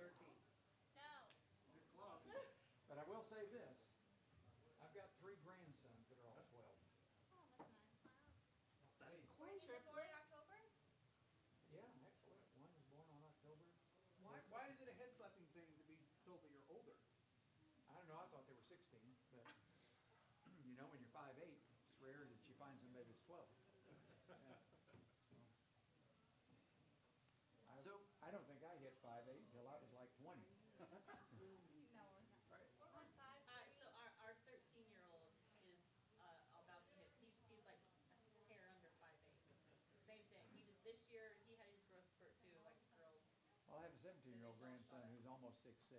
13. No. It's close. But I will say this, I've got 3 grandsons that are all 12. Oh, that's nice. That's Were you close. born in October? Yeah, actually, one was born on October. Why is it a head slapping thing to be told that you're older? I don't know, I thought they were 16, but you know, when you're 5'8", it's rare that you find somebody that's 12. Yeah. So I don't think I hit 5'8" until I was like 20. No, we're not. Right. We're on 5'3". So our 13-year-old is about to hit. He's like a hair under 5'8". Same thing. He just this year he had his growth spurt too, like the girls. Well, I have a 17-year-old grandson who's almost 6'6",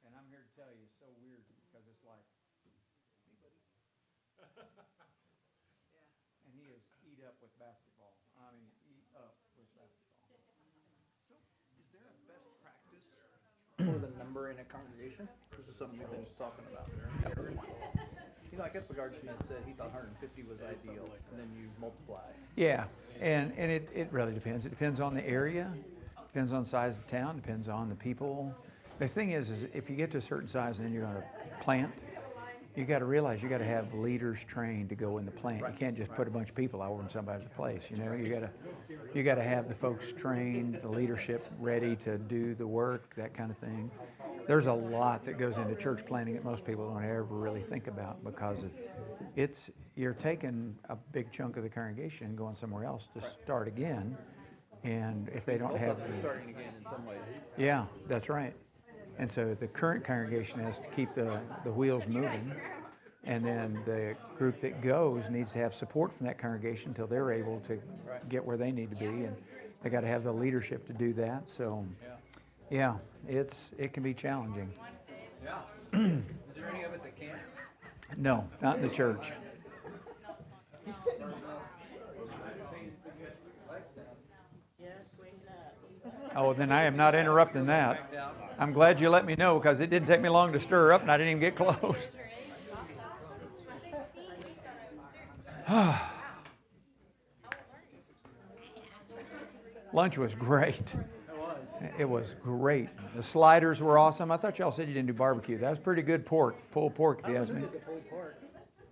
and I'm here to tell you, it's so weird because it's like, Hey, buddy. Yeah. and he is eat up with basketball. I mean, eat up with basketball. So, is there a best practice for the number in a congregation? This is something we've been talking about. You know, like Epigard Smith said, he thought 150 was ideal, and then you multiply. Yeah, and it really depends. It depends on the area, depends on the size of the town, depends on the people. The thing is if you get to a certain size and then you're going to plant, you got to realize you got to have leaders trained to go in the plant. You can't just put a bunch of people over in somebody's place. You know, you got to have the folks trained, the leadership ready to do the work, that kind of thing. There's a lot that goes into church planting that most people don't ever really think about because you're taking a big chunk of the congregation and going somewhere else to start again. And if they don't have Starting again in some ways. yeah, that's right. And so the current congregation has to keep the wheels moving. And then the group that goes needs to have support from that congregation until they're able to get where they need to be. And they got to have the leadership to do that. So, yeah, it can be challenging. Yeah. Is there any of it that can't? No, not in the church. Oh, then I am not interrupting that. I'm glad you let me know because it didn't take me long to stir up and I didn't even get close. Lunch was great. It was great. The sliders were awesome. I thought y'all said you didn't do barbecue. That was pretty good pork, pulled pork if you ask me.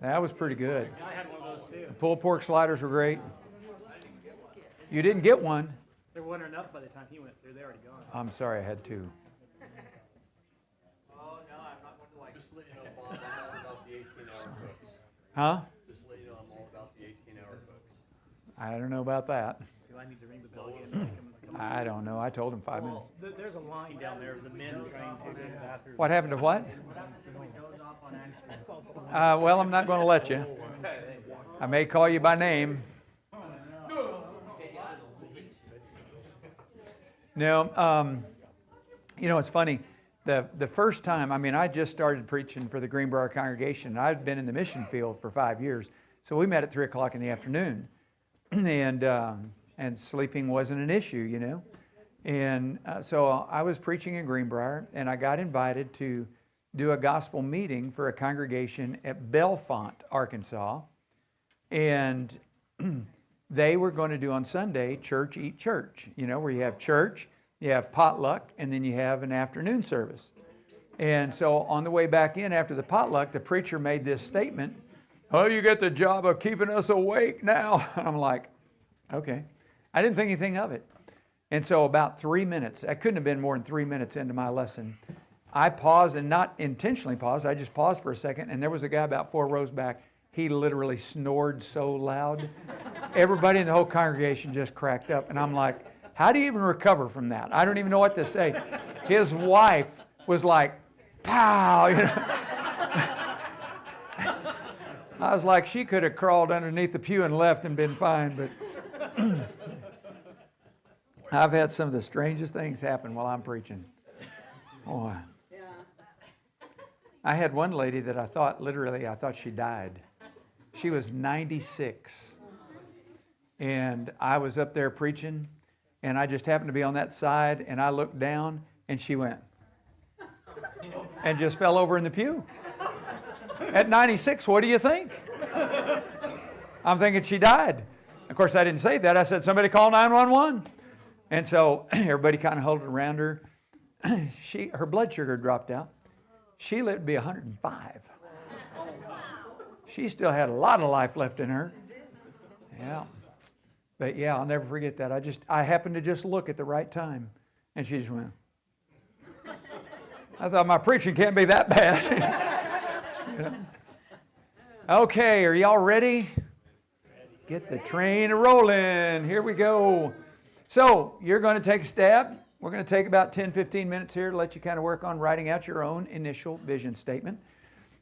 That was pretty good. I had one of those too. The pulled pork sliders were great. You didn't get one. There wasn't enough by the time he went through. They're already gone. I'm sorry, I had two. Oh, no, I'm not going to like. Just let you know, Bob, I'm all about the 18-hour cooks. Huh? Just let you know I'm all about the 18-hour cooks. I don't know about that. Do I need to ring the bell again? to make them come? I don't know. I told him 5 minutes. Well, there's a line down there of the men trying to go to the bathroom. What happened to what? Somebody goes off on accident. Well, I'm not going to let you. I may call you by name. No, you know, it's funny. The first time, I mean, I just started preaching for the Greenbrier congregation. I'd been in the mission field for 5 years. So we met at 3 o'clock in the afternoon. And sleeping wasn't an issue, you know. And so I was preaching in Greenbrier, and I got invited to do a gospel meeting for a congregation at Bellefonte, Arkansas. And they were going to do on Sunday, church eat church, you know, where you have church, you have potluck, and then you have an afternoon service. And so on the way back in after the potluck, the preacher made this statement, "Oh, you get the job of keeping us awake now." And I'm like, okay. I didn't think anything of it. And so about 3 minutes, I couldn't have been more than 3 minutes into my lesson, I paused, and not intentionally paused, I just paused for a second, and there was a guy about 4 rows back. He literally snored so loud. Everybody in the whole congregation just cracked up. And I'm like, how do you even recover from that? I don't even know what to say. His wife was like, pow, you know. I was like, she could have crawled underneath the pew and left and been fine, but I've had some of the strangest things happen while I'm preaching. Oh, I had one lady that I thought she died. She was 96. And I was up there preaching, and I just happened to be on that side, and I looked down, and she went and just fell over in the pew. At 96, what do you think? I'm thinking she died. Of course, I didn't say that. I said, somebody call 911. And so everybody kind of huddled around her. her blood sugar dropped out. She lived to be 105. She still had a lot of life left in her. Yeah. But yeah, I'll never forget that. I happened to just look at the right time, and she just went. I thought, my preaching can't be that bad. You know? Okay, are y'all ready? Get the train rolling. Here we go. So you're going to take a stab. We're going to take about 10, 15 minutes here to let you kind of work on writing out your own initial vision statement.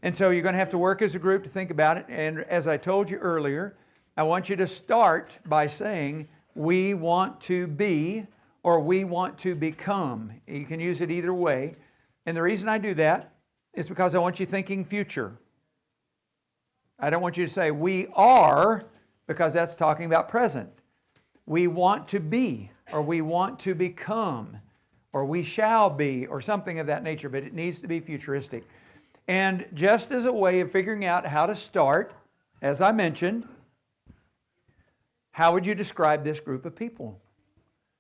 And so you're going to have to work as a group to think about it. And as I told you earlier, I want you to start by saying, we want to be, or we want to become. You can use it either way. And the reason I do that is because I want you thinking future. I don't want you to say, we are, because that's talking about present. We want to be, or we want to become, or we shall be, or something of that nature, but it needs to be futuristic. And just as a way of figuring out how to start, as I mentioned, how would you describe this group of people?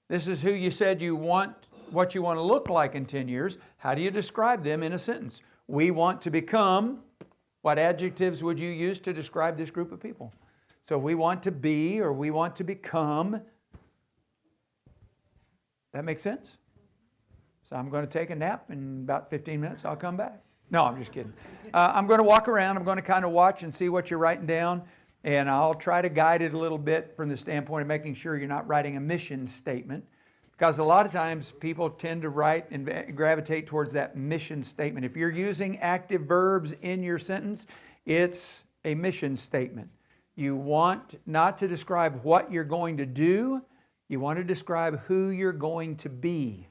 This is who you said you want, what you want to look like in 10 years. How do you describe them in a sentence? We want to become. What adjectives would you use to describe this group of people? So we want to be, or we want to become. That makes sense? So I'm going to take a nap. In about 15 minutes, I'll come back. No, I'm just kidding. I'm going to walk around. I'm going to kind of watch and see what you're writing down. And I'll try to guide it a little bit from the standpoint of making sure you're not writing a mission statement. Because a lot of times people tend to write and gravitate towards that mission statement. If you're using active verbs in your sentence, it's a mission statement. You want not to describe what you're going to do, you want to describe who you're going to be.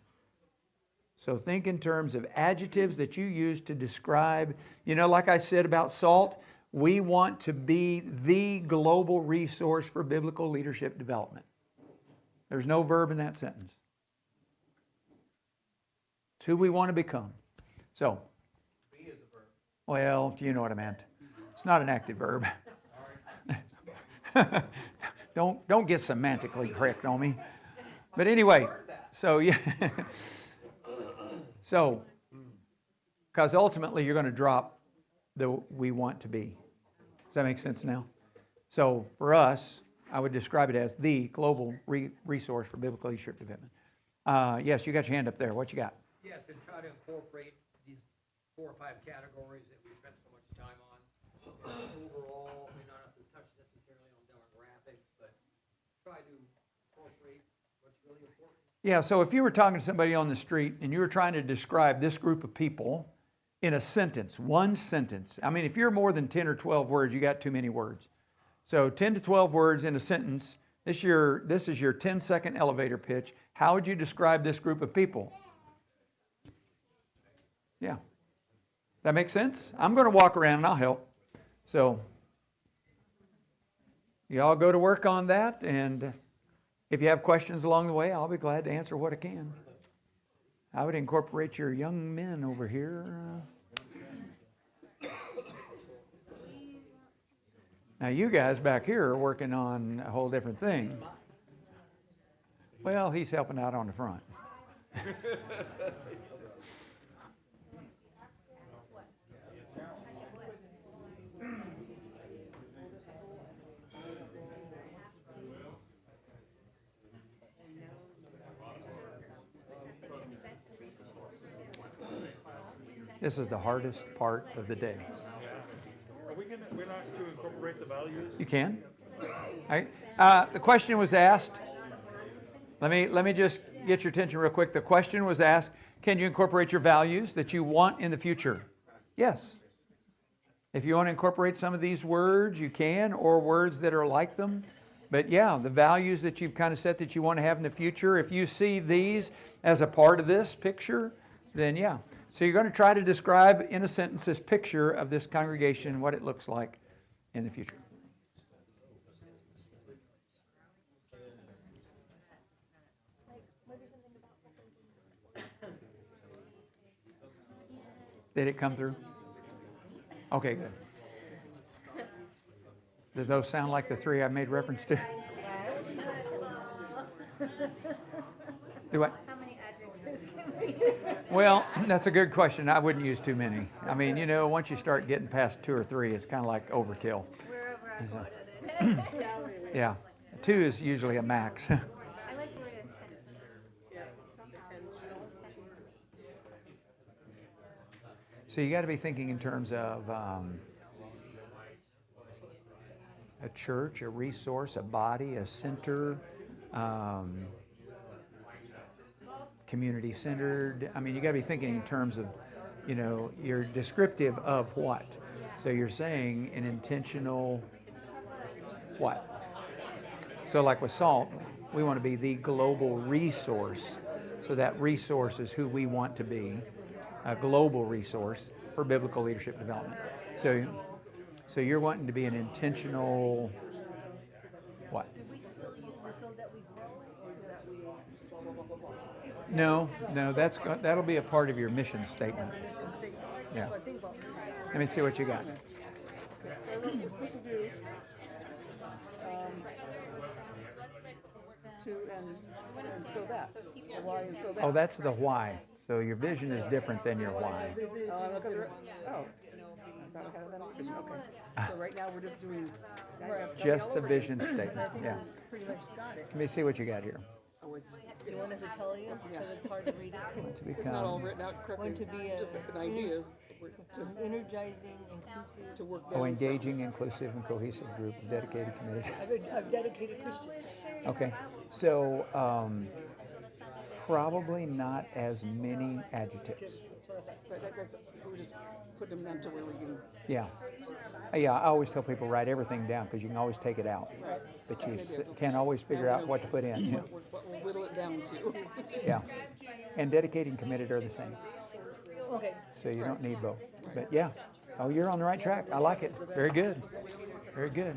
So think in terms of adjectives that you use to describe, like I said about SALT, we want to be the global resource for biblical leadership development. There's no verb in that sentence. It's who we want to become. So, Be is a verb. well, you know what I meant. It's not an active verb. Don't get semantically correct on me. But anyway, so yeah. So, because ultimately you're going to drop the we want to be. Does that make sense now? So for us, I would describe it as the global resource for biblical leadership development. Yes, you got your hand up there. What you got? Yes, and try to incorporate these 4 or 5 categories that we spent so much time on. Overall, we not have to touch necessarily on demographics, but try to incorporate what's really important. Yeah, so if you were talking to somebody on the street and you were trying to describe this group of people in a sentence, one sentence. I mean, if you're more than 10 or 12 words, you got too many words. So 10 to 12 words in a sentence. This is your 10-second elevator pitch. How would you describe this group of people? Yeah. That makes sense? I'm going to walk around and I'll help. So you all go to work on that, and if you have questions along the way, I'll be glad to answer what I can. I would incorporate your young men over here. Now you guys back here are working on a whole different thing. Well, he's helping out on the front. This is the hardest part of the day. We're not to incorporate the values? You can. The question was asked. Let me just get your attention real quick. The question was asked, can you incorporate your values that you want in the future? Yes. If you want to incorporate some of these words, you can, or words that are like them. But yeah, the values that you've kind of set that you want to have in the future, if you see these as a part of this picture, then yeah. So you're going to try to describe in a sentence this picture of this congregation, what it looks like in the future. Did it come through? Okay, good. Does those sound like the 3 I made reference to? Do what? How many adjectives? Well, that's a good question. I wouldn't use too many. I mean, you know, once you start getting past 2 or 3, it's kind of like overkill. We're over our quota then. Yeah, 2 is usually a max. I like the word intentional. So you got to be thinking in terms of a church, a resource, a body, a center, community-centered. I mean, you got to be thinking in terms of, you know, you're descriptive of what. So you're saying an intentional what? So like with SALT, we want to be the global resource. So that resource is who we want to be, a global resource for biblical leadership development. So you're wanting to be an intentional what? No, that'll be a part of your mission statement. Yeah. Let me see what you got. So what we're supposed to do, and so that, the why and so that. Oh, that's the why. So your vision is different than your why. Look at the, I thought I had that on vision, okay. So right now, we're just doing. Just the vision statement, yeah. Pretty much got it. Let me see what you got here. Oh, it's, You want us to tell you, because it's hard to read it? Want to it's not all become, written out correctly, Want to be just a- an idea is to, Energizing, inclusive, to work down. oh, engaging, inclusive, and cohesive group of dedicated, committed. of dedicated Christians. Okay, so probably not as many adjectives. But that's, we're just putting them down to where we can. Yeah. Yeah, I always tell people write everything down because you can always take it out. But you can't always figure out what to put in. Yeah. What we'll whittle it down to. Yeah. And dedicated and committed are the same. Okay. So you don't need both. But yeah. Oh, you're on the right track. I like it. Very good. Very good.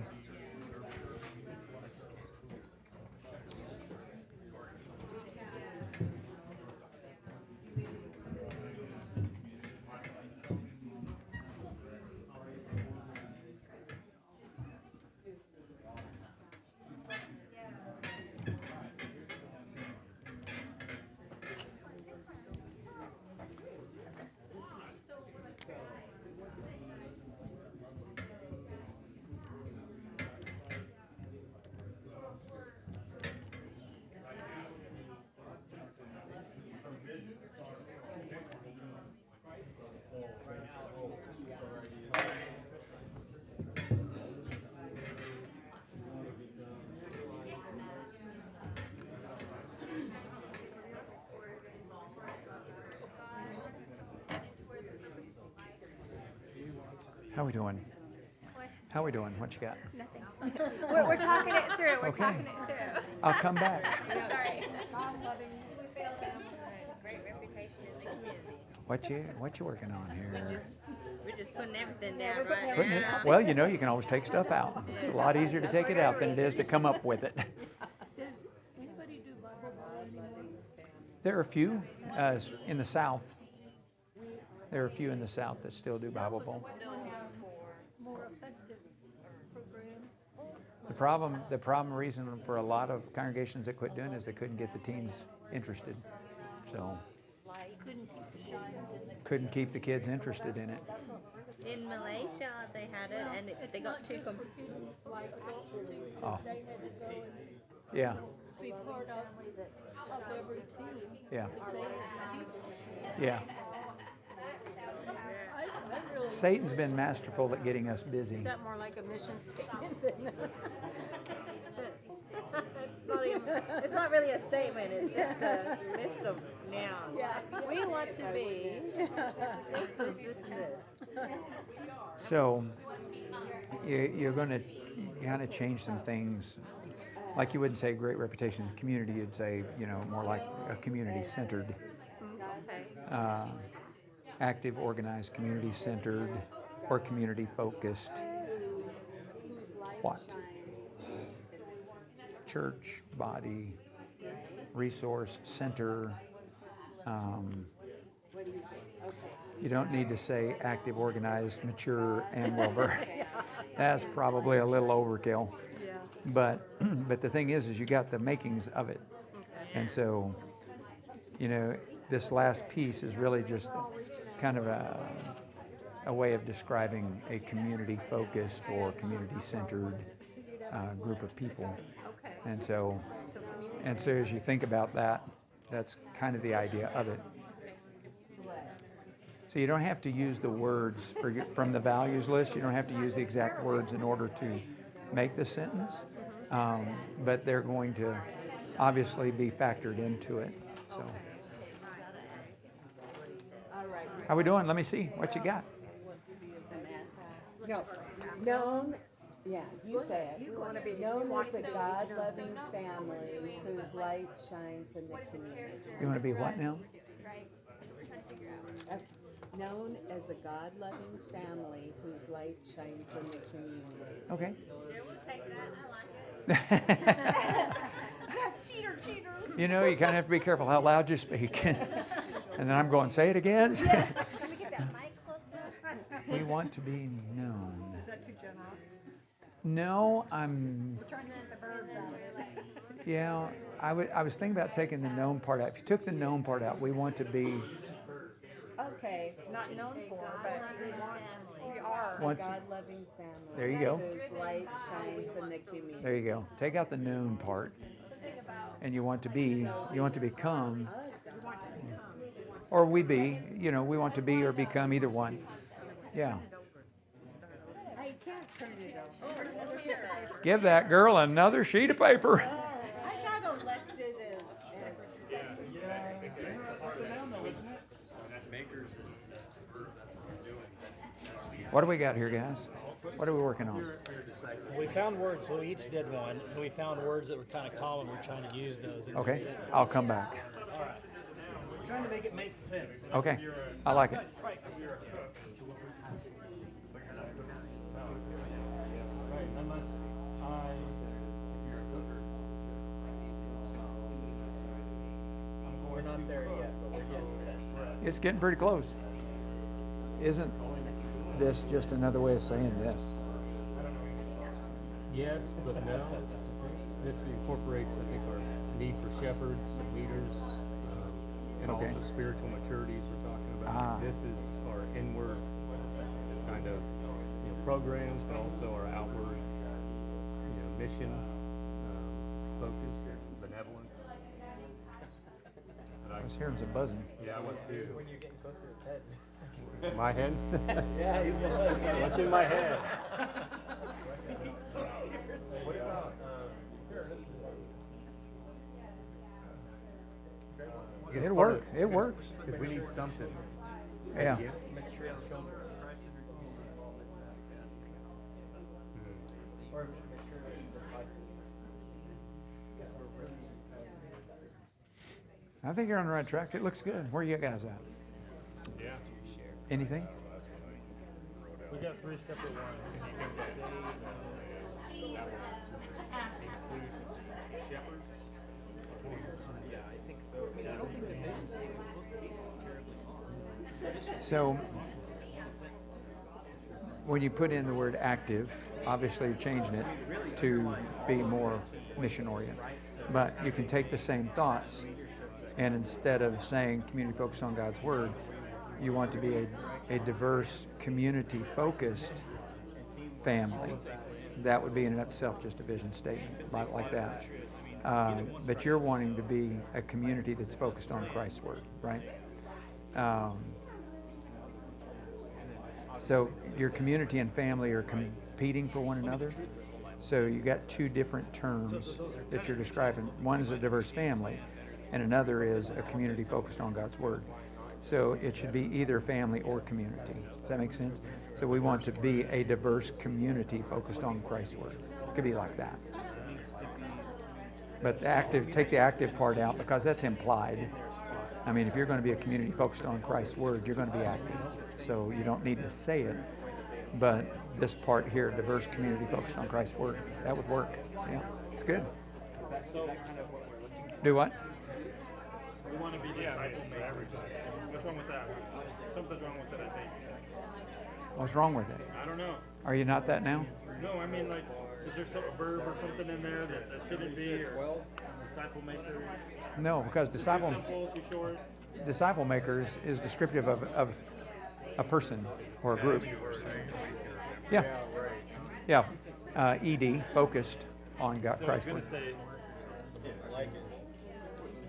How we doing? How we doing? What you got? Nothing. We're talking it through. We're Okay. talking it through. I'll come back. Sorry. Great reputation in the community. What you working on here? We're just putting everything down right Putting it, now. well, you know, you can always take stuff out. It's a lot easier to take it out than it is to come up with it. Does anybody do Bible Ball anymore? There are a few in the South. There are a few in the South that still do Bible Bowl. More effective programs? The problem reason for a lot of congregations that quit doing is they couldn't get the teens interested. So Couldn't keep the shines in the. couldn't keep the kids interested in it. In Malaysia, they had it, and they got too It's like adults too, Oh. because they had to go and Yeah, be part of every team. yeah, Because they had to teach them. yeah. I really. Satan's been masterful at getting us busy. Is that more like a mission statement than? It's not really a statement, it's just a list of nouns. Yeah, we want to be. This, and this. So you're going to kind of change some things. Like you wouldn't say great reputation in the community, you'd say, you know, more like a community-centered, Okay. active, organized, community-centered, or community-focused. What? Church, body, resource, center. You don't need to say active, organized, mature, and well-versed. That's probably a little overkill. Yeah. But the thing is you got the makings of it. And so, you know, this last piece is really just kind of a way of describing a community-focused or community-centered group of people. Okay. And so as you think about that, that's kind of the idea of it. So you don't have to use the words from the values list. You don't have to use the exact words in order to make the sentence, but they're going to obviously be factored into it. So, All right. how we doing? Let me see what you got. No, known, yeah, you say it. Known as a God-loving family whose light shines in the community. You want to be what now? Known as a God-loving family whose light shines in the community. Okay. We'll take that, I like it. Cheaters. You know, you kind of have to be careful how loud you speak. And then I'm going, say it again. Can we get that mic closer? We want to be known. Is that too Jen off? No, I'm, Turn the birds out of it. yeah, I was thinking about taking the known part out. If you took the known part out, we want to be, Okay. Not known for, but we are. A Want to- God-loving family. There you go. Whose light shines in the community. there you go. Take out the known part. And you want to become, or we be, you know, we want to be or become either one. Yeah. I can't turn it over. Give that girl another sheet of paper. I got elected as What do we got here, guys? What are we working on? We found words, so we each did one, and we found words that were kind of common. We're trying to use those. in Okay, the sentence. I'll come back. All right. We're trying to make it make sense. Okay, I like it. Right, unless we're not there yet, but we're getting there. It's getting pretty close. Isn't this just another way of saying this? Yes, but no. This incorporates, I think, our need for shepherds and leaders, and Okay. also spiritual maturities we're talking about. Ah. This is our inward kind of programs, but also our outward mission, focus, benevolence. And I was hearing some buzzing. yeah, I was too. When you're getting close to his head. My head? Yeah, he was. What's in my head? What about, It works. It works. because we need something. Yeah. Yeah. I think you're on the right track. It looks good. Where are you guys at? Yeah. Anything? We got 3 separate ones. So, when you put in the word active, obviously you're changing it to be more mission oriented. But you can take the same thoughts, and instead of saying community focused on God's Word, you want to be a diverse, community focused family. That would be in and of itself just a vision statement, like that. But you're wanting to be a community that's focused on Christ's Word, right? So your community and family are competing for one another. So you got 2 different terms that you're describing. One is a diverse family, and another is a community focused on God's Word. So it should be either family or community. Does that make sense? So we want to be a diverse community focused on Christ's Word. It could be like that. But the active, take the active part out because that's implied. I mean, if you're going to be a community focused on Christ's Word, you're going to be active. So you don't need to say it. But this part here, diverse community focused on Christ's Word, that would work. Yeah, it's good. Do what? We want to be disciple makers. What's wrong with that? Something's wrong with it, I think. What's wrong with it? I don't know. Are you not that now? No, I mean, like, is there some verb or something in there that shouldn't be, or disciple makers? No, because Too disciple simple, too short? disciple makers is descriptive of a person or a group. Yeah. Yeah. ED, focused on God, So I was Christ. gonna say,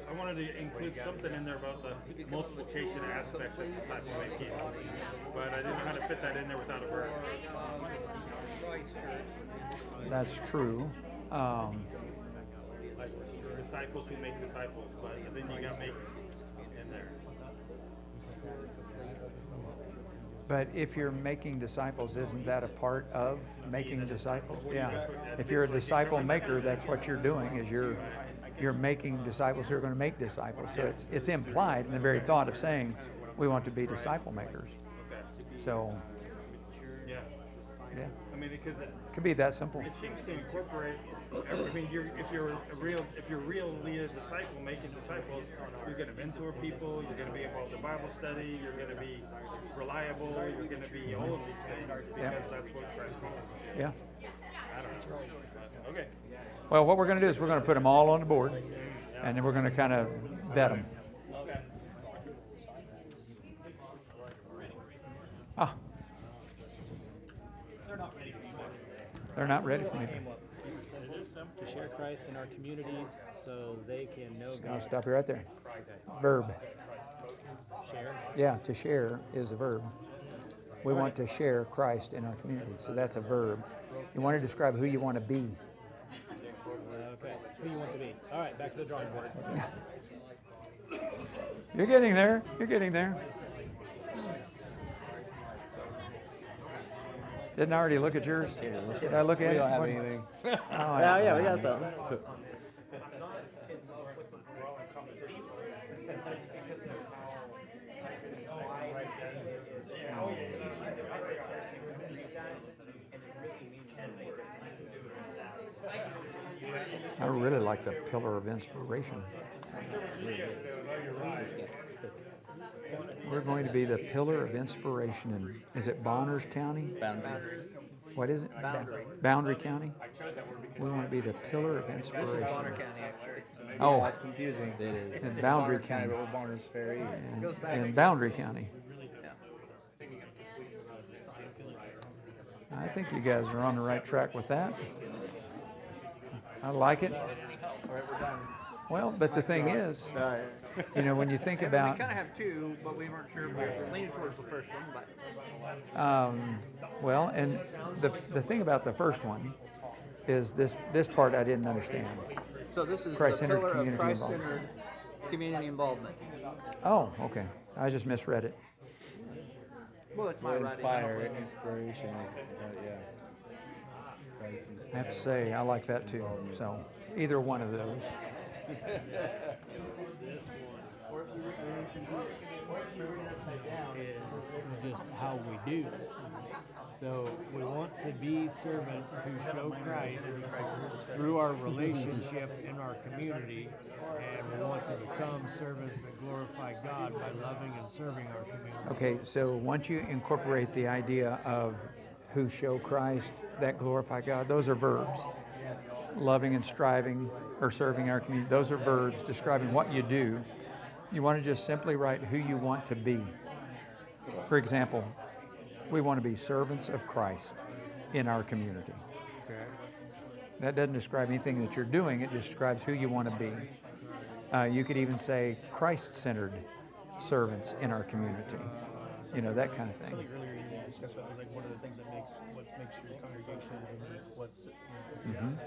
I wanted to include something in there about the multiplication aspect of disciple making, but I didn't know how to fit that in there without a verb. That's true. Like disciples who make disciples, but then you got makes in there. But if you're making disciples, isn't that a part of making disciples? Yeah. If you're a disciple maker, that's what you're doing, is you're making disciples who are going to make disciples. So it's implied in the very thought of saying we want to be disciple makers. Okay. So, Yeah. yeah, I mean, because could be that simple. it seems to incorporate. I mean, if you're really a disciple making disciples, you're going to mentor people. You're going to be involved in Bible study. You're going to be reliable. You're going to be all of these things because that's what Christ calls us to. Yeah. I don't know. But, okay. Well, what we're going to do is we're going to put them all on the board, and then we're going to kind of vet them. Ah. They're not ready for me. To share Christ in our communities so they can know I'll God. stop you right there. Verb. Share. Yeah, to share is a verb. We want to share Christ in our community, so that's a verb. You want to describe who you want to be. Okay. Who you want to be? All right, back to the drawing board. You're getting there. You're getting there. Didn't I already look at yours? Did I look at it? We don't have What- anything. Oh, Yeah, we got something. I really like the pillar of inspiration. We're going to be the pillar of inspiration in, is it Bonners County? Boundary. What is it? Boundary. Boundary County? We want to be the pillar of This is inspiration. Bonner County, actually. Oh. That's confusing. It is. In Boundary Bonner County, County. Old Bonner's Ferry. It goes back. In Boundary County. Yeah. I think you guys are on the right track with that. I like it. All right, we're done. Well, but the thing is, you know, when you think We about, kind of have two, but we weren't sure. We're leaning towards the first one, but well, and the thing about the first one is this part I didn't understand. so this is the Christ-centered pillar of community Christ-centered community involvement. Oh, okay. I just misread it. Well, it's my writing. Inspiration, I have to say, I like that too. So either one of those. Is just how we do. So we want to be servants who show Christ through our relationship in our community, and we want to become servants that glorify God by loving and serving our community. Okay, so once you incorporate the idea of who show Christ, that glorify God, those are verbs. Loving and striving or serving our community, those are verbs describing what you do. You want to just simply write who you want to be. For example, we want to be servants of Christ in our community. That doesn't describe anything that you're doing, it describes who you want to be. You could even say Christ-centered servants in our community. You know, that kind of thing. Earlier you discussed that was like one of the things that makes your congregation unique.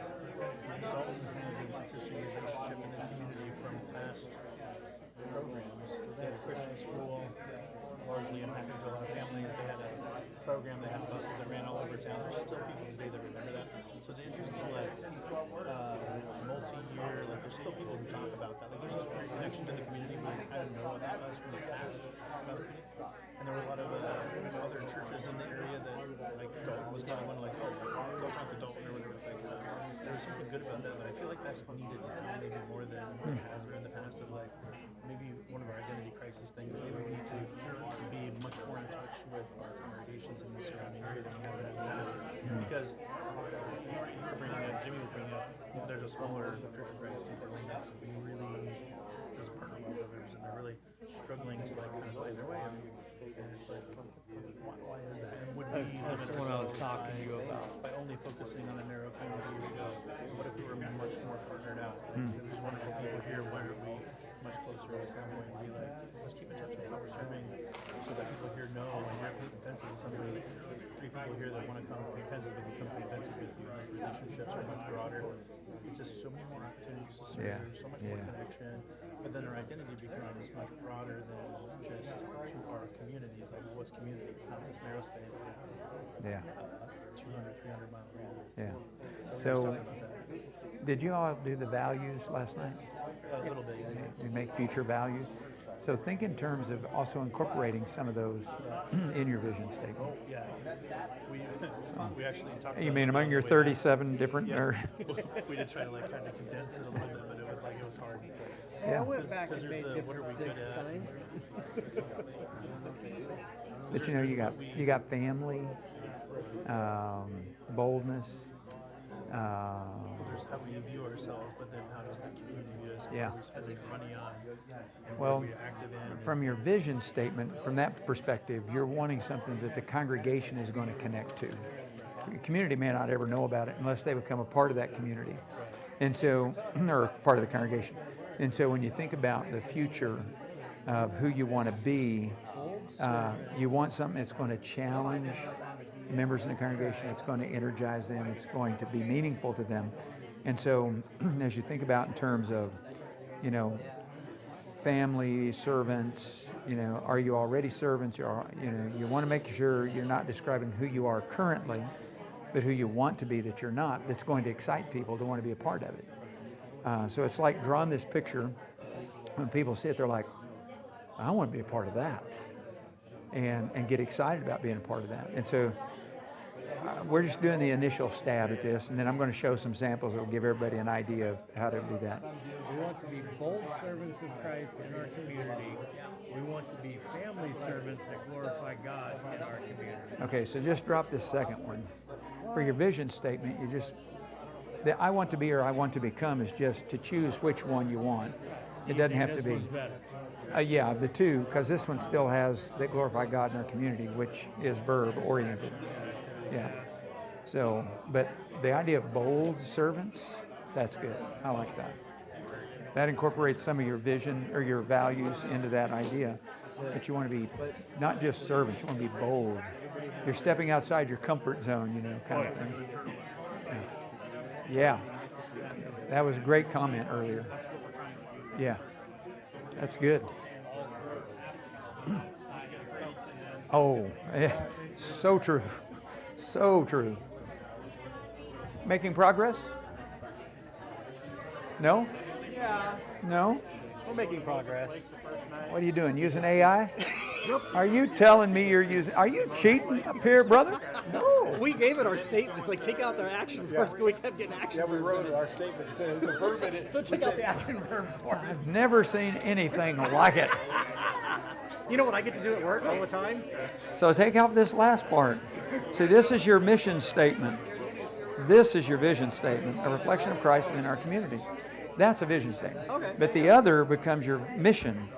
Dalton has an interesting relationship in the community from past programs. They had a Christian school, largely impacted a lot of families. They had a program, they had buses that ran all over town. There's still people today that remember that. So it's interesting, like multi-year, like there's still people who talk about that. Like there's this great connection to the community we kind of know about us from the past. And there were a lot of other churches in the area that, like, Dalton was kind of one, like, oh, go talk to Dalton or whatever. It's like, there was something good about that, but I feel like that's needed now, maybe more than it has been in the past. Of like, maybe one of our identity crisis things is maybe we need to be much more in touch with our congregation congregations in the surrounding area than we have in Atlanta. Because Jimmy was bringing up, there's a smaller Church of Christ in Portland that's really doesn't partner well with others, and they're really struggling to like kind of find their way. And it's like, why is that? And would we That's limit what I was ourselves talking to you about. by only focusing on a narrow community? We go, what if we were much more partnered out? Like, there's wonderful people here. Why aren't we much closer to some way? And be like, let's keep in touch with how we're serving, so that people here know when you're painting fences with somebody. Three people here that want to come paint fences with you, come paint fences with you. Like, relationships are much broader. It's just so many more opportunities to serve, so much more connection. But then our identity becomes much broader than just to our communities. Like, what's community? It's not this narrow space. It's 200, 300 mile radius. Yeah. So, So, we were just talking about that. did you all do the values last night? A little bit. Yeah. To make future values? So think in terms of also incorporating some of those in your vision statement. Yeah, we actually talked about You mean it among on your the way back. 37 different, Yeah. or, We did try to like kind of condense it a little bit, but it was hard. I yeah. went back Because and there's made the what are we different good at? signs. But you know, you got family, boldness, There's how we view ourselves, but then how does the community view us? Yeah. What are we spending our money on? And Well, what are we active in? from your vision statement, from that perspective, you're wanting something that the congregation is going to connect to. The community may not ever know about it unless they become a part of that community. And so, or part of the congregation. And so when you think about the future of who you want to be, you want something that's going to challenge members in the congregation, it's going to energize them, it's going to be meaningful to them. And so as you think about in terms of, you know, family, servants, you know, are you already servants? You know, you want to make sure you're not describing who you are currently, but who you want to be that you're not, that's going to excite people to want to be a part of it. So it's like drawing this picture, when people see it, they're like, I want to be a part of that, and get excited about being a part of that. And so we're just doing the initial stab at this, and then I'm going to show some samples that will give everybody an idea of how to do that. We want to be bold servants of Christ in our community. We want to be family servants that glorify God in our community. Okay, so just drop this second one. For your vision statement, you just, the I want to be or I want to become is just to choose which one you want. It doesn't have to This be. one's better. Yeah, the two, because this one still has that glorify God in our community, which is verb oriented. Yeah. So, but the idea of bold servants, that's good. I like that. That incorporates some of your vision or your values into that idea. But you want to be not just servants, you want to be bold. You're stepping outside your comfort zone, you know, kind of thing. Yeah. That was a great comment earlier. Yeah. That's good. Oh, yeah. So true. So true. Making progress? No? Yeah, No? we're making progress. What are you doing? Using AI? Are you telling me you're using, are you cheating up here, brother? No, we gave it our statement. It's like, take out the action verbs, because we kept getting action verbs. we wrote it, our statement says a verb in it. So take out the action verb for us. I've never seen anything like it. You know what I get to do at work all the time? So take out this last part. See, this is your mission statement. This is your vision statement, a reflection of Christ within our community. That's a vision statement. Okay. But the other becomes your mission.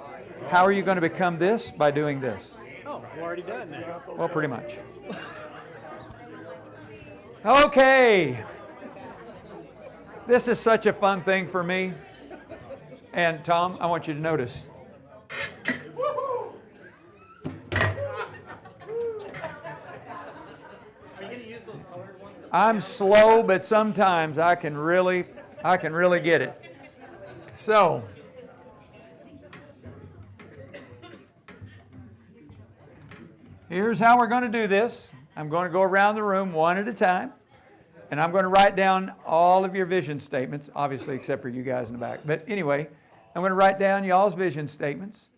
How are you going to become this? By doing this. Oh, we're already done now. Well, pretty much. Okay. This is such a fun thing for me. And Tom, I want you to notice. I'm slow, but sometimes I can really get it. So, here's how we're going to do this. I'm going to go around the room one at a time, and I'm going to write down all of your vision statements, obviously except for you guys in the back. But anyway, I'm going to write down y'all's vision statements,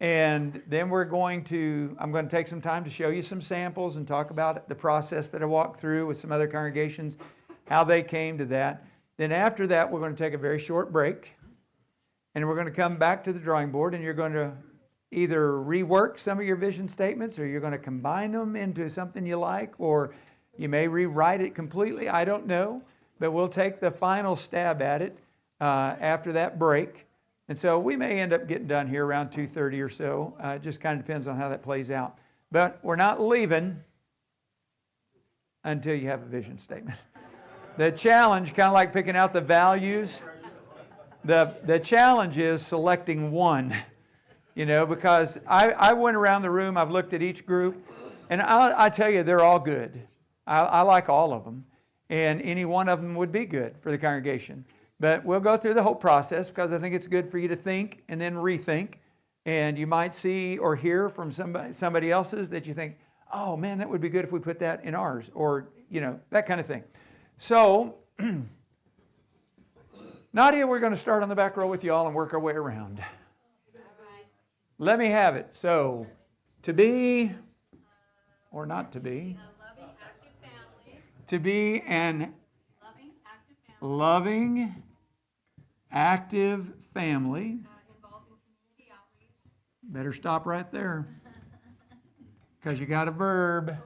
and then I'm going to take some time to show you some samples and talk about the process that I walked through with some other congregations, how they came to that. Then after that, we're going to take a very short break, and we're going to come back to the drawing board, and you're going to either rework some of your vision statements, or you're going to combine them into something you like, or you may rewrite it completely. I don't know, but we'll take the final stab at it after that break. And so we may end up getting done here around 2:30 or so. It just kind of depends on how that plays out. But we're not leaving until you have a vision statement. The challenge, kind of like picking out the values, the challenge is selecting one, because I went around the room, I've looked at each group, and I tell you, they're all good. I like all of them, and any one of them would be good for the congregation. But we'll go through the whole process because I think it's good for you to think and then rethink, and you might see or hear from somebody else's that you think, oh man, that would be good if we put that in ours, or that kind of thing. So, Nadia, we're going to start on the back row with you all and work our way around. Let me have it. So, to be or not to be? To be an loving, active family. Better stop right there, because you got a verb.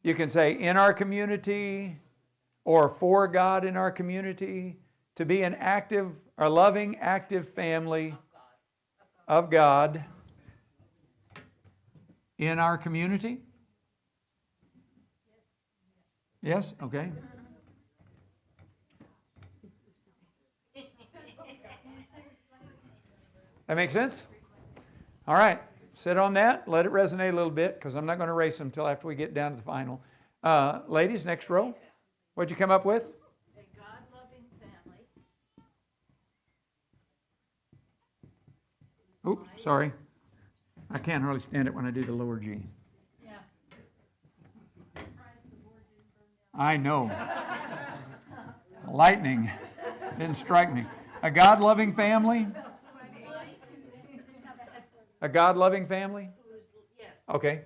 You can say in our community or for God in our community. To be an active, or loving, active family of God in our community. Yes? Okay. That makes sense? All right. Sit on that. Let it resonate a little bit, because I'm not going to erase them until after we get down to the final. Ladies, next row. What'd you come up with? A God-loving family. Oops, sorry. I can't hardly stand it when I do the lower G. Yeah. I know. Lightning didn't strike me. A God-loving family? A God-loving family? Yes. Okay.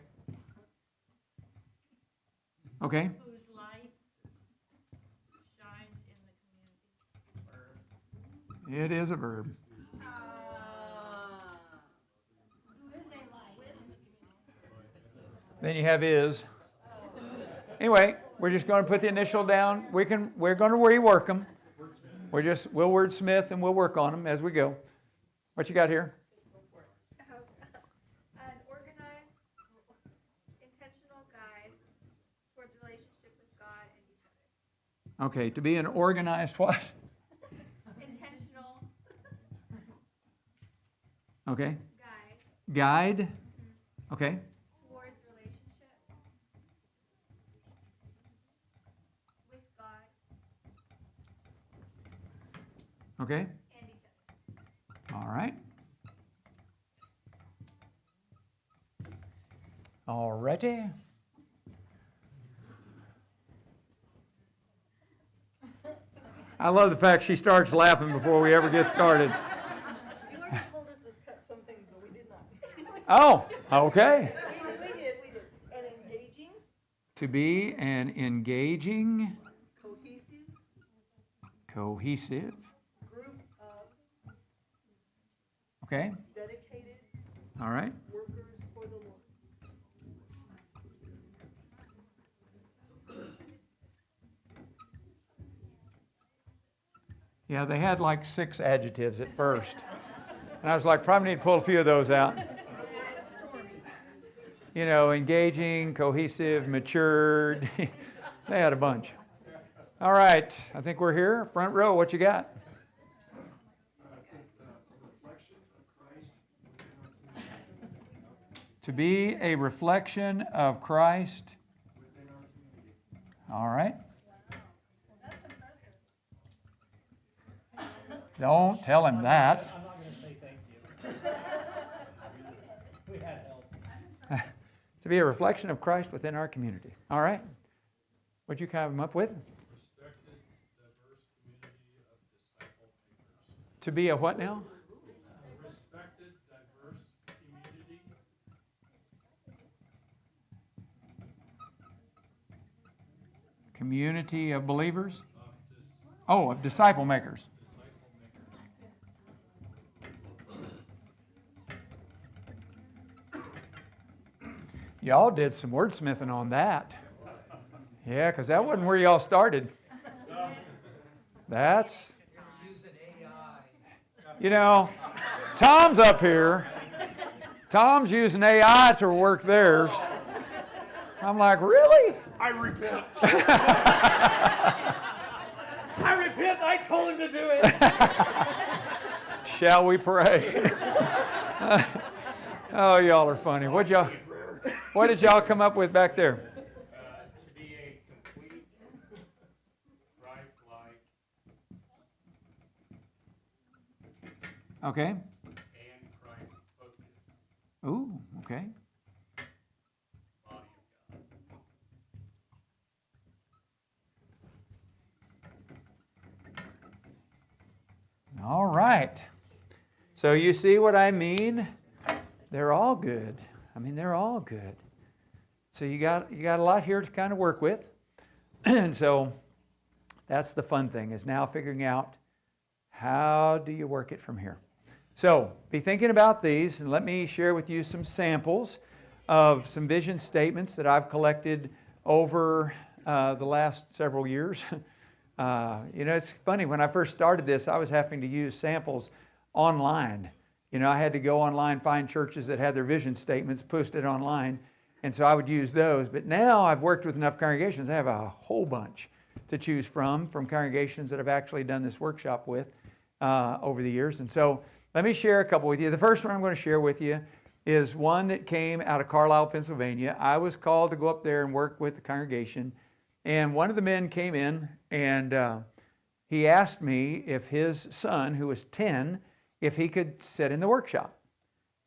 Okay. Whose light shines in the community. It is a verb. Who is a light in the community. Then you have is. Anyway, we're just going to put the initial down. We're going to rework them. We'll wordsmith and we'll work on them as we go. What you got here? An organized, intentional guide towards relationship with God and each other. Okay, to be an organized what? Intentional Okay. guide Guide. Okay. towards relationship with God Okay. and each other. All right. All righty. I love the fact she starts laughing before we ever get started. You already told us to cut some things, but we did not. Oh, okay. We did. And engaging, To be an engaging, cohesive cohesive. group of Okay. dedicated All right. workers for the Lord. Yeah, they had like 6 adjectives at first. And I was like, probably need to pull a few of those out. Engaging, cohesive, matured. They had a bunch. All right, I think we're here. Front row, what you got? To be a reflection of Christ. All right. Don't tell him that. I'm not going to say thank you. We had help. To be a reflection of Christ within our community. All right. What'd you come up with? Respected, diverse community of disciple makers. To be a what now? Respected, diverse community. Community of believers? Oh, of disciple makers. Y'all did some wordsmithing on that. Yeah, because that wasn't where y'all started. That's, you know, Tom's up here. Tom's using AI to work theirs. I'm like, really? I repent. I repent, I told him to do it. Shall we pray? Oh, y'all are funny. What did y'all come up with back there? To be a complete, Christ-like, Okay. and Christ-focused Ooh, okay. body of God. All right. So you see what I mean? They're all good. I mean, they're all good. So you got a lot here to kind of work with. And so that's the fun thing, is now figuring out how do you work it from here. So be thinking about these, and let me share with you some samples of some vision statements that I've collected over the last several years. You know, it's funny, when I first started this, I was having to use samples online. You know, I had to go online, find churches that had their vision statements posted online, and so I would use those. But now I've worked with enough congregations, I have a whole bunch to choose from congregations that I've actually done this workshop with over the years. And so let me share a couple with you. The first one I'm going to share with you is one that came out of Carlisle, Pennsylvania. I was called to go up there and work with the congregation, and one of the men came in, and he asked me if his son, who was 10, if he could sit in the workshop.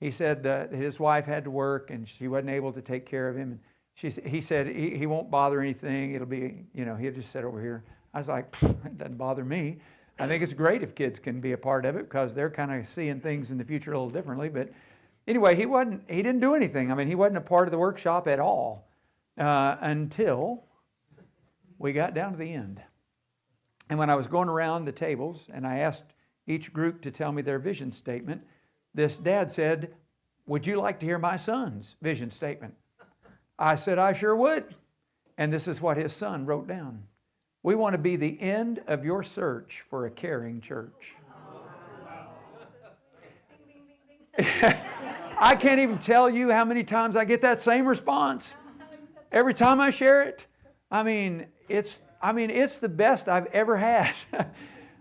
He said that his wife had to work and she wasn't able to take care of him. And he said he won't bother anything. It'll be, you know, he'll just sit over here. I was like, it doesn't bother me. I think it's great if kids can be a part of it because they're kind of seeing things in the future a little differently. But anyway, he didn't do anything. I mean, he wasn't a part of the workshop at all until we got down to the end. And when I was going around the tables and I asked each group to tell me their vision statement, this dad said, "Would you like to hear my son's vision statement?" I said, "I sure would." And this is what his son wrote down. "We want to be the end of your search for a caring church." I can't even tell you how many times I get that same response. Every time I share it, I mean, it's the best I've ever had.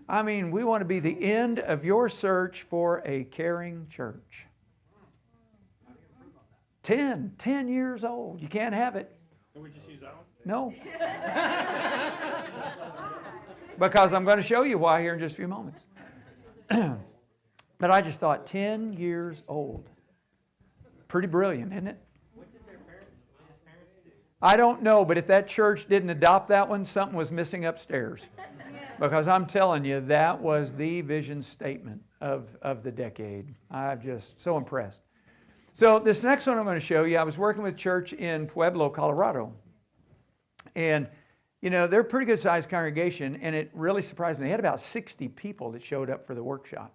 I mean, we want to be the end of your search for a caring church. 10 years old. You can't have it. Can we just use that one? No. Because I'm going to show you why here in just a few moments. But I just thought, 10 years old. Pretty brilliant, isn't it? What did his parents do? I don't know, but if that church didn't adopt that one, something was missing upstairs. Because I'm telling you, that was the vision statement of the decade. I'm just so impressed. So this next one I'm going to show you, I was working with a church in Pueblo, Colorado. And, you know, they're a pretty good sized congregation, and it really surprised me. They had about 60 people that showed up for the workshop.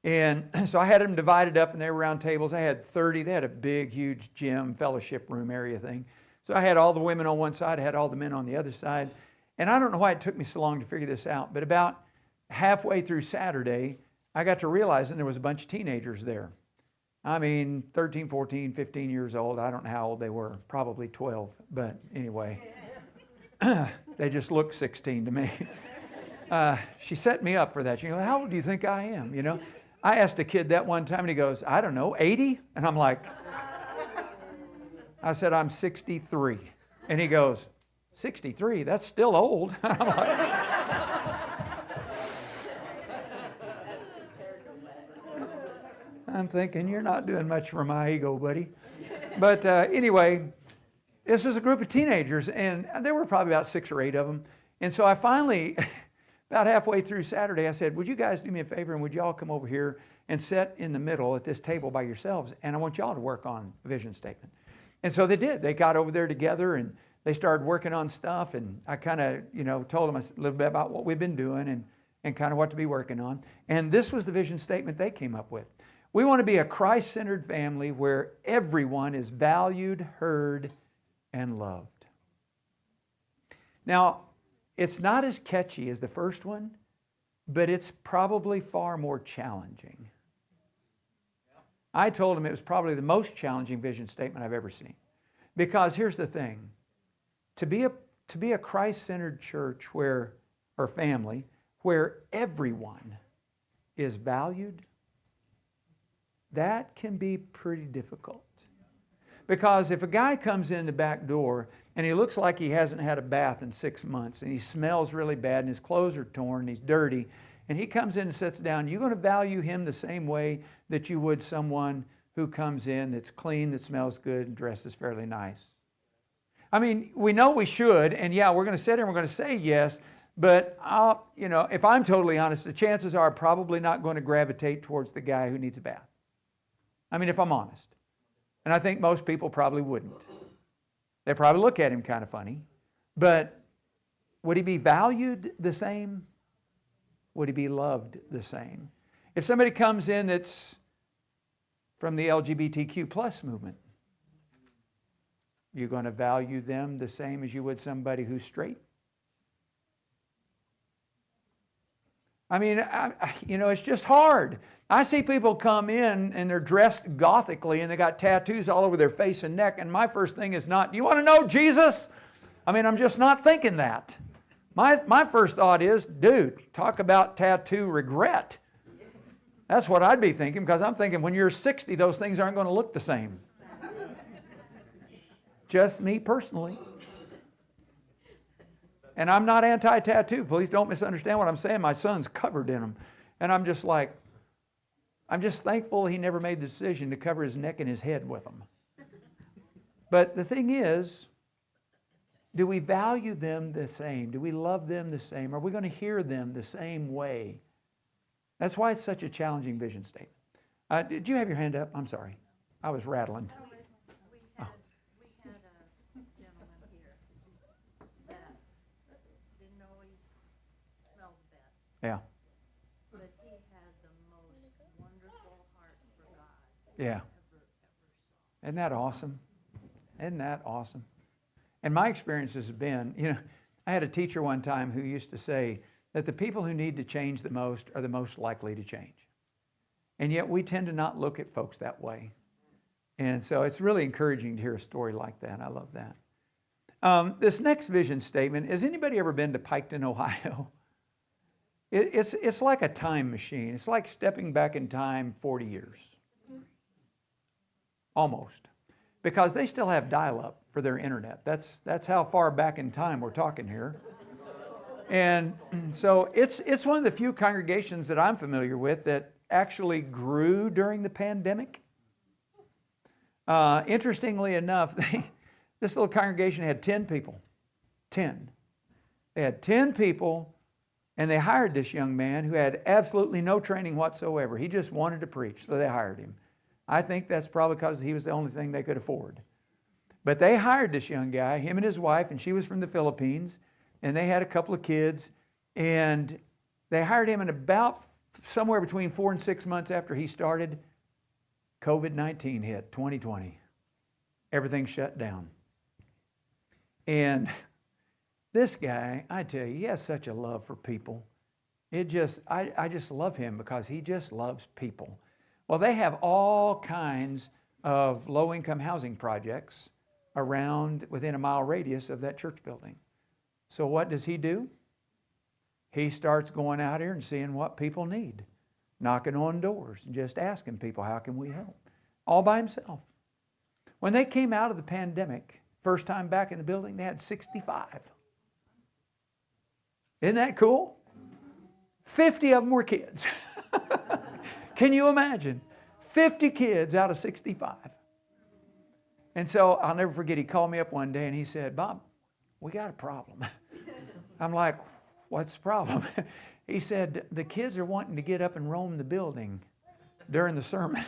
And so I had them divided up, and they were around tables. I had 30. They had a big, huge gym, fellowship room area thing. So I had all the women on one side, I had all the men on the other side. And I don't know why it took me so long to figure this out, but about halfway through Saturday, I got to realizing there was a bunch of teenagers there. I mean, 13, 14, 15 years old. I don't know how old they were, probably 12, but anyway. They just looked 16 to me. She set me up for that. She goes, "How old do you think I am?" You know, I asked a kid that one time, and he goes, "I don't know, 80?" And I'm like, I said, "I'm 63." And he goes, 63? That's still old. I'm like, I'm thinking, you're not doing much for my ego, buddy. But anyway, this was a group of teenagers, and there were probably about 6 or 8 of them. And so I finally, about halfway through Saturday, I said, "Would you guys do me a favor, and would y'all come over here and sit in the middle at this table by yourselves, and I want y'all to work on a vision statement." And so they did. They got over there together, and they started working on stuff, and I kind of, told them a little bit about what we've been doing and kind of what to be working on. And this was the vision statement they came up with. We want to be a Christ-centered family where everyone is valued, heard, and loved. Now, it's not as catchy as the first one, but it's probably far more challenging. I told them it was probably the most challenging vision statement I've ever seen. Because here's the thing. To be a Christ-centered church or family where everyone is valued, that can be pretty difficult. Because if a guy comes in the back door and he looks like he hasn't had a bath in 6 months and he smells really bad and his clothes are torn and he's dirty, and he comes in and sits down, you're going to value him the same way that you would someone who comes in that's clean, that smells good, and dresses fairly nice. I mean, we know we should, and yeah, we're going to sit here and we're going to say yes, but if I'm totally honest, the chances are I'm probably not going to gravitate towards the guy who needs a bath. I mean, if I'm honest. And I think most people probably wouldn't. They probably look at him kind of funny. But would he be valued the same? Would he be loved the same? If somebody comes in that's from the LGBTQ plus movement, you're going to value them the same as you would somebody who's straight? I mean, it's just hard. I see people come in and they're dressed gothically and they got tattoos all over their face and neck, and my first thing is not, do you want to know Jesus? I mean, I'm just not thinking that. My first thought is, dude, talk about tattoo regret. That's what I'd be thinking, because I'm thinking when you're 60, those things aren't going to look the same. Just me personally. And I'm not anti-tattoo. Please don't misunderstand what I'm saying. My son's covered in them. And I'm just thankful he never made the decision to cover his neck and his head with them. But the thing is, do we value them the same? Do we love them the same? Are we going to hear them the same way? That's why it's such a challenging vision statement. Did you have your hand up? I'm sorry. I was rattling. We had a gentleman here that didn't always smell the best. Yeah. But he had the most wonderful heart for God. Yeah. Ever saw. Isn't that awesome? Isn't that awesome? And my experiences have been, I had a teacher one time who used to say that the people who need to change the most are the most likely to change. And yet we tend to not look at folks that way. And so it's really encouraging to hear a story like that. I love that. This next vision statement, has anybody ever been to Piketon, Ohio? It's like a time machine. It's like stepping back in time 40 years. Almost. Because they still have dial-up for their internet. That's how far back in time we're talking here. And so it's one of the few congregations that I'm familiar with that actually grew during the pandemic. Interestingly enough, this little congregation had 10 people. 10. They had 10 people, and they hired this young man who had absolutely no training whatsoever. He just wanted to preach, so they hired him. I think that's probably because he was the only thing they could afford. But they hired this young guy, him and his wife, and she was from the Philippines, and they had a couple of kids, and they hired him, and about somewhere between 4 and 6 months after he started, COVID-19 hit, 2020. Everything shut down. And this guy, I tell you, he has such a love for people. I just love him because he just loves people. Well, they have all kinds of low-income housing projects around within a mile radius of that church building. So what does he do? He starts going out here and seeing what people need, knocking on doors and just asking people, how can we help? All by himself. When they came out of the pandemic, first time back in the building, they had 65. Isn't that cool? 50 of them were kids. Can you imagine? 50 kids out of 65. And so I'll never forget, he called me up one day and he said, Bob, we got a problem. I'm like, what's the problem? He said, the kids are wanting to get up and roam the building during the sermon.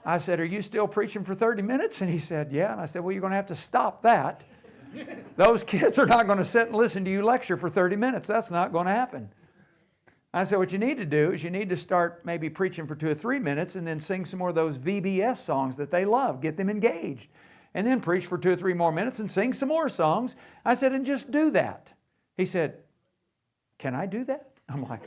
I said, are you still preaching for 30 minutes? And he said, yeah. And I said, well, you're going to have to stop that Those kids are not going to sit and listen to you lecture for 30 minutes. That's not going to happen. I said, what you need to do is you need to start maybe preaching for 2 or 3 minutes and then sing some more of those VBS songs that they love. Get them engaged. And then preach for 2 or 3 more minutes and sing some more songs. I said, and just do that. He said, can I do that? I'm like,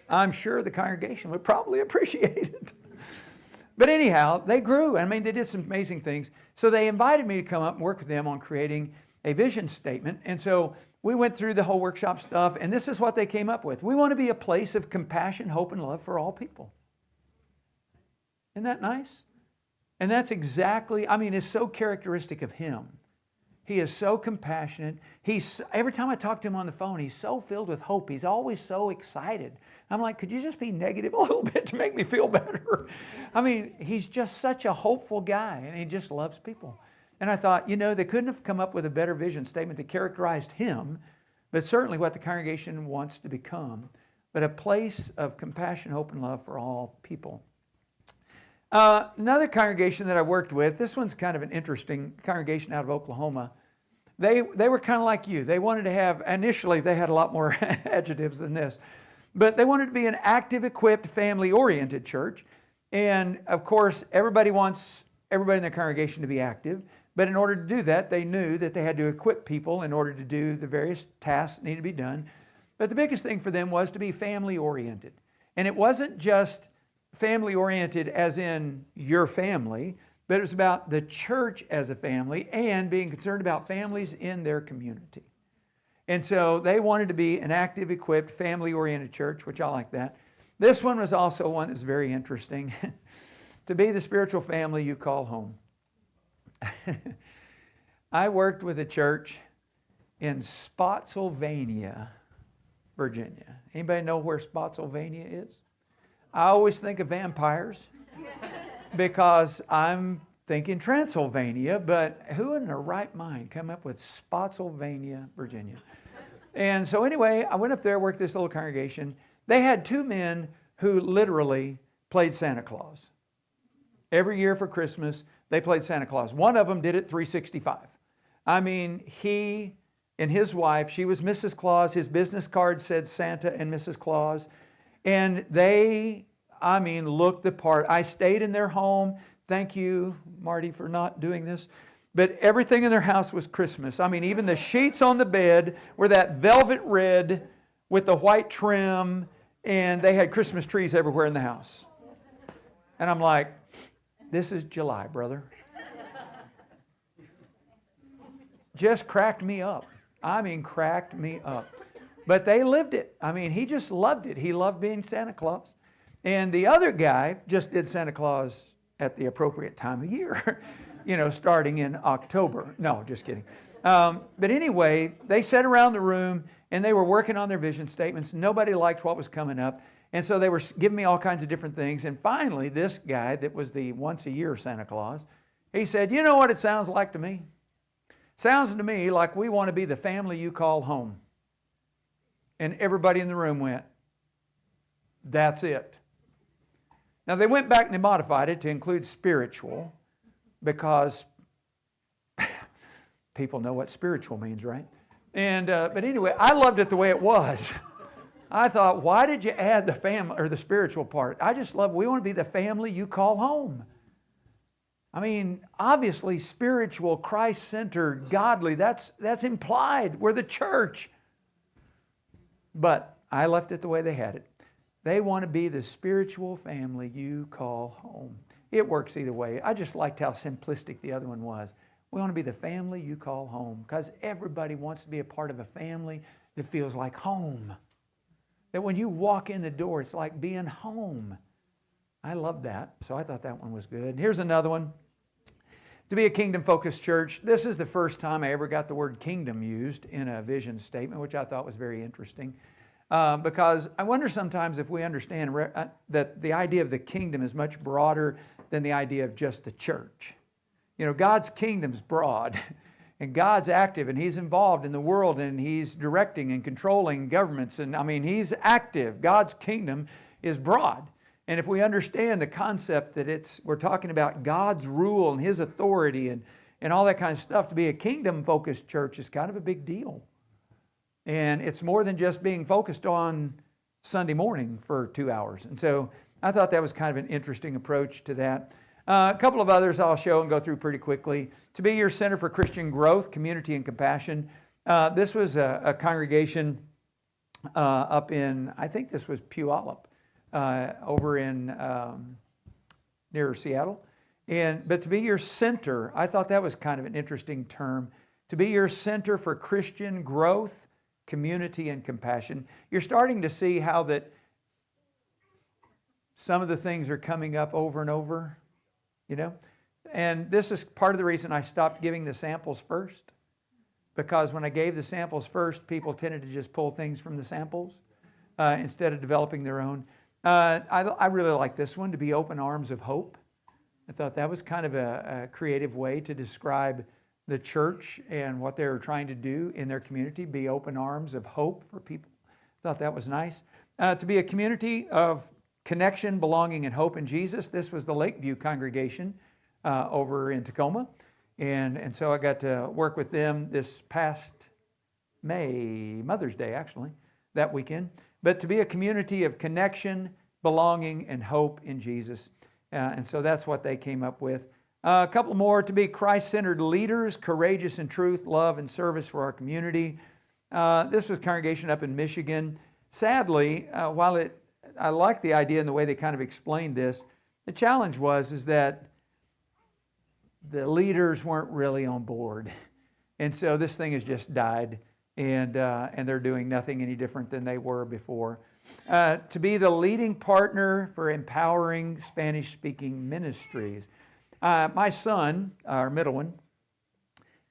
I'm sure the congregation would probably appreciate it. But anyhow, they grew. I mean, they did some amazing things. So they invited me to come up and work with them on creating a vision statement. And so we went through the whole workshop stuff, and this is what they came up with. We want to be a place of compassion, hope, and love for all people. Isn't that nice? And that's exactly, I mean, it's so characteristic of him. He is so compassionate. Every time I talk to him on the phone, he's so filled with hope. He's always so excited. I'm like, could you just be negative a little bit to make me feel better? I mean, he's just such a hopeful guy, and he just loves people. And I thought, they couldn't have come up with a better vision statement that characterized him, but certainly what the congregation wants to become, but a place of compassion, hope, and love for all people. Another congregation that I worked with, this one's kind of an interesting congregation out of Oklahoma. They were kind of like you. They wanted to have, initially they had a lot more adjectives than this, but they wanted to be an active, equipped, family-oriented church. And of course, everybody wants everybody in their congregation to be active. But in order to do that, they knew that they had to equip people in order to do the various tasks that needed to be done. But the biggest thing for them was to be family-oriented. And it wasn't just family-oriented as in your family, but it was about the church as a family and being concerned about families in their community. And so they wanted to be an active, equipped, family-oriented church, which I like that. This one was also one that was very interesting. To be the spiritual family you call home. I worked with a church in Spotsylvania, Virginia. Anybody know where Spotsylvania is? I always think of vampires because I'm thinking Transylvania, but who in their right mind come up with Spotsylvania, Virginia? And so anyway, I went up there, worked this little congregation. They had 2 men who literally played Santa Claus. Every year for Christmas, they played Santa Claus. One of them did it 365. I mean, he and his wife, she was Mrs. Claus. His business card said Santa and Mrs. Claus. And they, looked the part. I stayed in their home. Thank you, Marty, for not doing this. But everything in their house was Christmas. Even the sheets on the bed were that velvet red with the white trim, and they had Christmas trees everywhere in the house. And I'm like, this is July, brother. Just cracked me up. Cracked me up. But they lived it. He just loved it. He loved being Santa Claus. And the other guy just did Santa Claus at the appropriate time of year, starting in October. No, just kidding. But anyway, they sat around the room and they were working on their vision statements. Nobody liked what was coming up. And so they were giving me all kinds of different things. And finally, this guy that was the once-a-year Santa Claus, he said, you know what it sounds like to me? Sounds to me like we want to be the family you call home. And everybody in the room went, that's it. Now, they went back and they modified it to include spiritual because people know what spiritual means, right? And but anyway, I loved it the way it was. I thought, why did you add the family or the spiritual part? I just love, we want to be the family you call home. Obviously spiritual, Christ-centered, godly, that's implied. We're the church. But I left it the way they had it. They want to be the spiritual family you call home. It works either way. I just liked how simplistic the other one was. We want to be the family you call home because everybody wants to be a part of a family that feels like home. That when you walk in the door, it's like being home. I love that. So I thought that one was good. Here's another one. To be a kingdom-focused church, this is the first time I ever got the word kingdom used in a vision statement, which I thought was very interesting. Because I wonder sometimes if we understand that the idea of the kingdom is much broader than the idea of just the church. God's kingdom's broad, and God's active, and He's involved in the world, and He's directing and controlling governments, and He's active. God's kingdom is broad. And if we understand the concept that we're talking about God's rule and His authority and all that kind of stuff, to be a kingdom-focused church is kind of a big deal. And it's more than just being focused on Sunday morning for 2 hours. And so I thought that was kind of an interesting approach to that. A couple of others I'll show and go through pretty quickly. To be your center for Christian growth, community, and compassion. This was a congregation up in, I think this was Puyallup, over in near Seattle. But to be your center, I thought that was kind of an interesting term. To be your center for Christian growth, community, and compassion. You're starting to see how that some of the things are coming up over and over, you know. And this is part of the reason I stopped giving the samples first. Because when I gave the samples first, people tended to just pull things from the samples instead of developing their own. I really like this one, to be open arms of hope. I thought that was kind of a creative way to describe the church and what they were trying to do in their community, be open arms of hope for people. I thought that was nice. To be a community of connection, belonging, and hope in Jesus. This was the Lakeview congregation over in Tacoma. And so I got to work with them this past May, Mother's Day actually, that weekend. But to be a community of connection, belonging, and hope in Jesus. And so that's what they came up with. A couple more: to be Christ-centered leaders, courageous in truth, love, and service for our community. This was a congregation up in Michigan. Sadly, while I like the idea and the way they kind of explained this, the challenge is that the leaders weren't really on board. And so this thing has just died, and they're doing nothing any different than they were before. To be the leading partner for empowering Spanish-speaking ministries. My son, our middle one,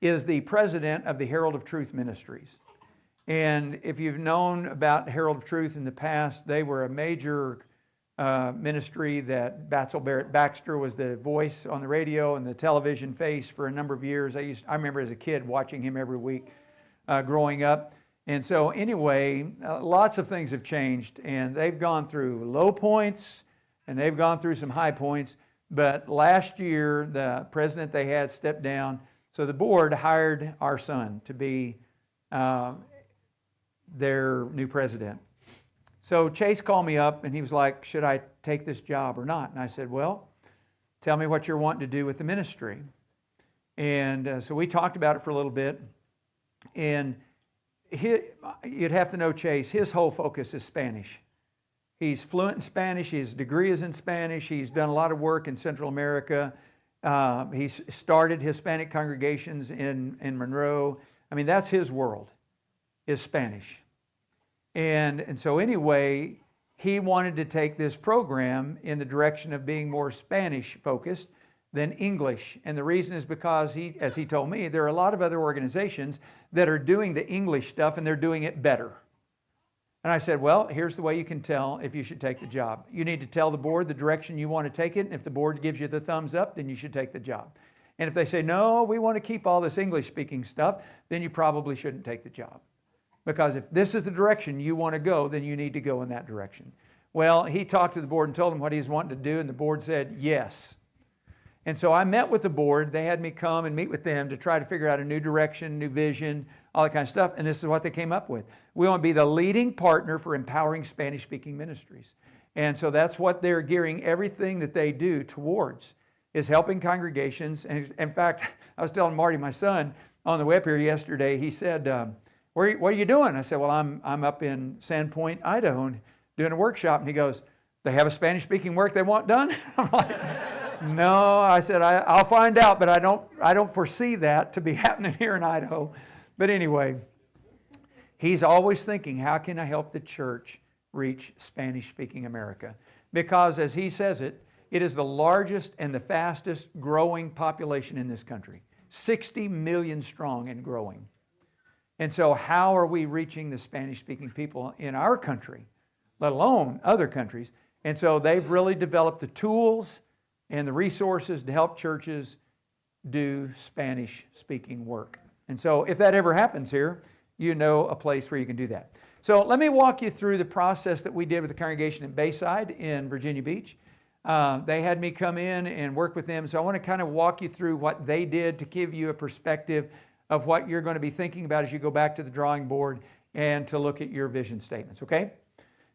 is the president of the Herald of Truth Ministries. And if you've known about Herald of Truth in the past, they were a major ministry that Batzel Barrett Baxter was the voice on the radio and the television face for a number of years. I remember as a kid watching him every week growing up. And so anyway, lots of things have changed, and they've gone through low points and they've gone through some high points. But last year, the president they had stepped down, so the board hired our son to be their new president. So Chase called me up and he was like, should I take this job or not? And I said, well, tell me what you're wanting to do with the ministry. And so we talked about it for a little bit. And you'd have to know Chase, his whole focus is Spanish. He's fluent in Spanish. His degree is in Spanish. He's done a lot of work in Central America. He's started Hispanic congregations in Monroe. I mean, that's his world, is Spanish. And so anyway, he wanted to take this program in the direction of being more Spanish focused than English. And the reason is because as he told me, there are a lot of other organizations that are doing the English stuff and they're doing it better. And I said, well, here's the way you can tell if you should take the job. You need to tell the board the direction you want to take it. And if the board gives you the thumbs up, then you should take the job. And if they say, no, we want to keep all this English speaking stuff, then you probably shouldn't take the job. Because if this is the direction you want to go, then you need to go in that direction. Well, he talked to the board and told them what he was wanting to do, and the board said yes. And so I met with the board. They had me come and meet with them to try to figure out a new direction, new vision, all that kind of stuff. And this is what they came up with. We want to be the leading partner for empowering Spanish-speaking ministries. And so that's what they're gearing everything that they do towards, is helping congregations. And in fact, I was telling Marty, my son, on the way up here yesterday, he said, what are you doing? I said, well, I'm up in Sandpoint, Idaho, and doing a workshop. And he goes, they have a Spanish-speaking work they want done? I'm like, no. I said, I'll find out, but I don't foresee that to be happening here in Idaho. But anyway, he's always thinking, how can I help the church reach Spanish-speaking America? Because as he says it is the largest and the fastest growing population in this country. 60 million strong and growing. And so how are we reaching the Spanish-speaking people in our country, let alone other countries? And so they've really developed the tools and the resources to help churches do Spanish-speaking work. And so if that ever happens here, you know a place where you can do that. So let me walk you through the process that we did with the congregation in Bayside in Virginia Beach. They had me come in and work with them. So I want to kind of walk you through what they did to give you a perspective of what you're going to be thinking about as you go back to the drawing board and to look at your vision statements, okay?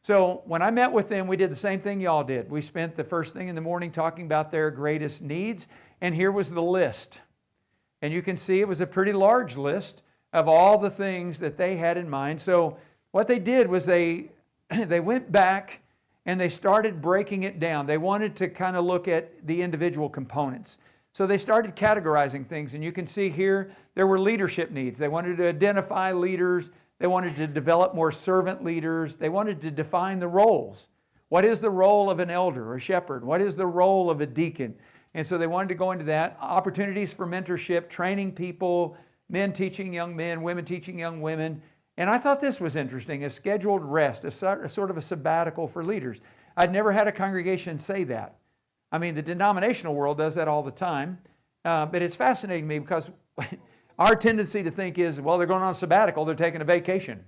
So when I met with them, we did the same thing y'all did. We spent the first thing in the morning talking about their greatest needs, and here was the list. And you can see it was a pretty large list of all the things that they had in mind. So what they did was they went back and they started breaking it down. They wanted to kind of look at the individual components. So they started categorizing things, and you can see here there were leadership needs. They wanted to identify leaders. They wanted to develop more servant leaders. They wanted to define the roles. What is the role of an elder or a shepherd? What is the role of a deacon? And so they wanted to go into that. Opportunities for mentorship, training people, men teaching young men, women teaching young women. And I thought this was interesting, a scheduled rest, a sort of a sabbatical for leaders. I'd never had a congregation say that. I mean, the denominational world does that all the time. But it's fascinating to me because our tendency to think is, well, they're going on a sabbatical, they're taking a vacation,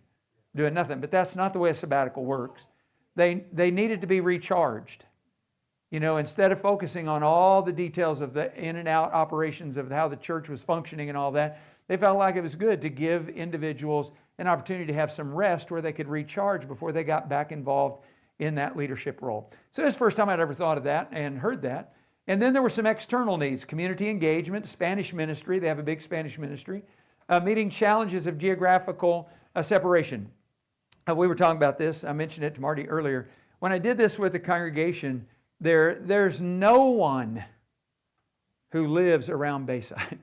doing nothing. But that's not the way a sabbatical works. They needed to be recharged. You know, instead of focusing on all the details of the in and out operations of how the church was functioning and all that, they felt like it was good to give individuals an opportunity to have some rest where they could recharge before they got back involved in that leadership role. So this is the first time I'd ever thought of that and heard that. And then there were some external needs, community engagement, Spanish ministry. They have a big Spanish ministry. Meeting challenges of geographical separation. We were talking about this. I mentioned it to Marty earlier. When I did this with the congregation, there's no one who lives around Bayside.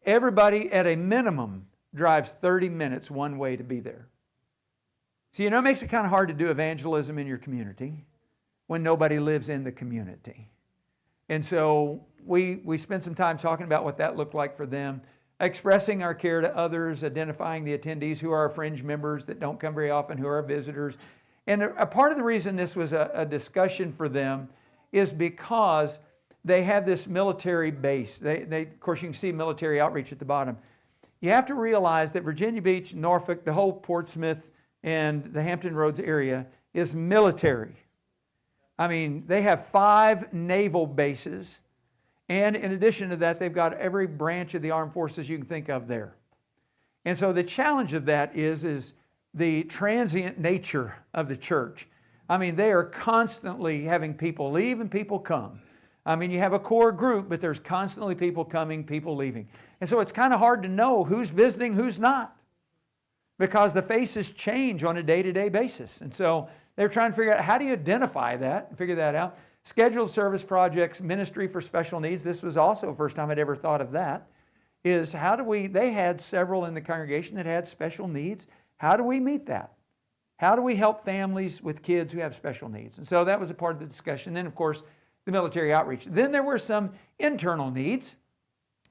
Everybody at a minimum drives 30 minutes one way to be there. So, you know, it makes it kind of hard to do evangelism in your community when nobody lives in the community. And so we spent some time talking about what that looked like for them, expressing our care to others, identifying the attendees who are our fringe members that don't come very often, who are our visitors. And a part of the reason this was a discussion for them is because they have this military base. Of course, you can see military outreach at the bottom. You have to realize that Virginia Beach, Norfolk, the whole Portsmouth, and the Hampton Roads area is military. I mean, they have 5 naval bases, and in addition to that, they've got every branch of the armed forces you can think of there. And so the challenge of that is the transient nature of the church. I mean, they are constantly having people leave and people come. I mean, you have a core group, but there's constantly people coming, people leaving. And so it's kind of hard to know who's visiting, who's not, because the faces change on a day-to-day basis. And so they're trying to figure out how do you identify that and figure that out. Scheduled service projects, ministry for special needs. This was also the first time I'd ever thought of that, is how do we, they had several in the congregation that had special needs. How do we meet that? How do we help families with kids who have special needs? And so that was a part of the discussion. Then, of course, the military outreach. Then there were some internal needs,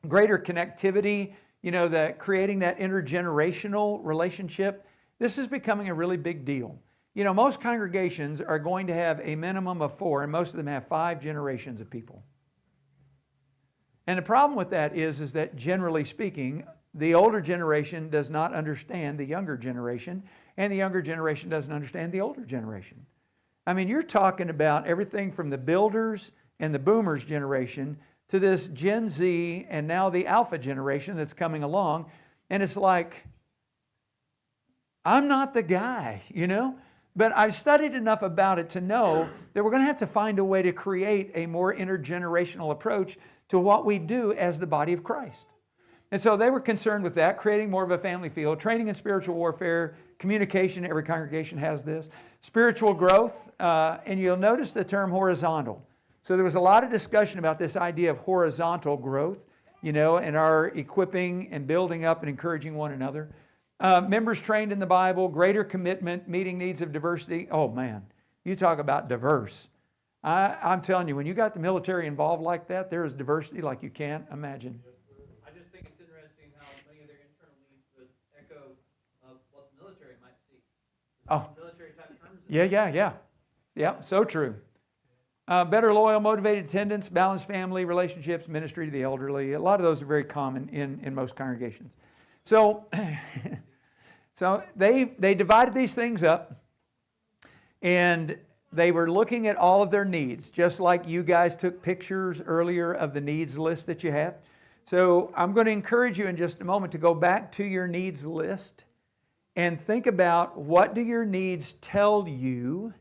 greater connectivity, you know, creating that intergenerational relationship. This is becoming a really big deal. You know, most congregations are going to have a minimum of 4, and most of them have 5 generations of people. And the problem with that is that generally speaking, the older generation does not understand the younger generation, and the younger generation doesn't understand the older generation. I mean, you're talking about everything from the builders and the boomers generation to this Gen Z and now the alpha generation that's coming along. And it's like, I'm not the guy, you know? But I've studied enough about it to know that we're going to have to find a way to create a more intergenerational approach to what we do as the body of Christ. And so they were concerned with that, creating more of a family feel, training in spiritual warfare, communication. Every congregation has this. Spiritual growth, and you'll notice the term horizontal. So there was a lot of discussion about this idea of horizontal growth, you know, and our equipping and building up and encouraging one another. Members trained in the Bible, greater commitment, meeting needs of diversity. Oh man, you talk about diverse. I'm telling you, when you got the military involved like that, there is diversity like you can't imagine. I just think it's interesting how many of their internal needs would echo of what the military might see. Oh, Military type terms. yeah, so true. Better, loyal, motivated attendance, balanced family relationships, ministry to the elderly. A lot of those are very common in most congregations. So So they divided these things up, and they were looking at all of their needs, just like you guys took pictures earlier of the needs list that you have. So I'm going to encourage you in just a moment to go back to your needs list and think about, what do your needs tell you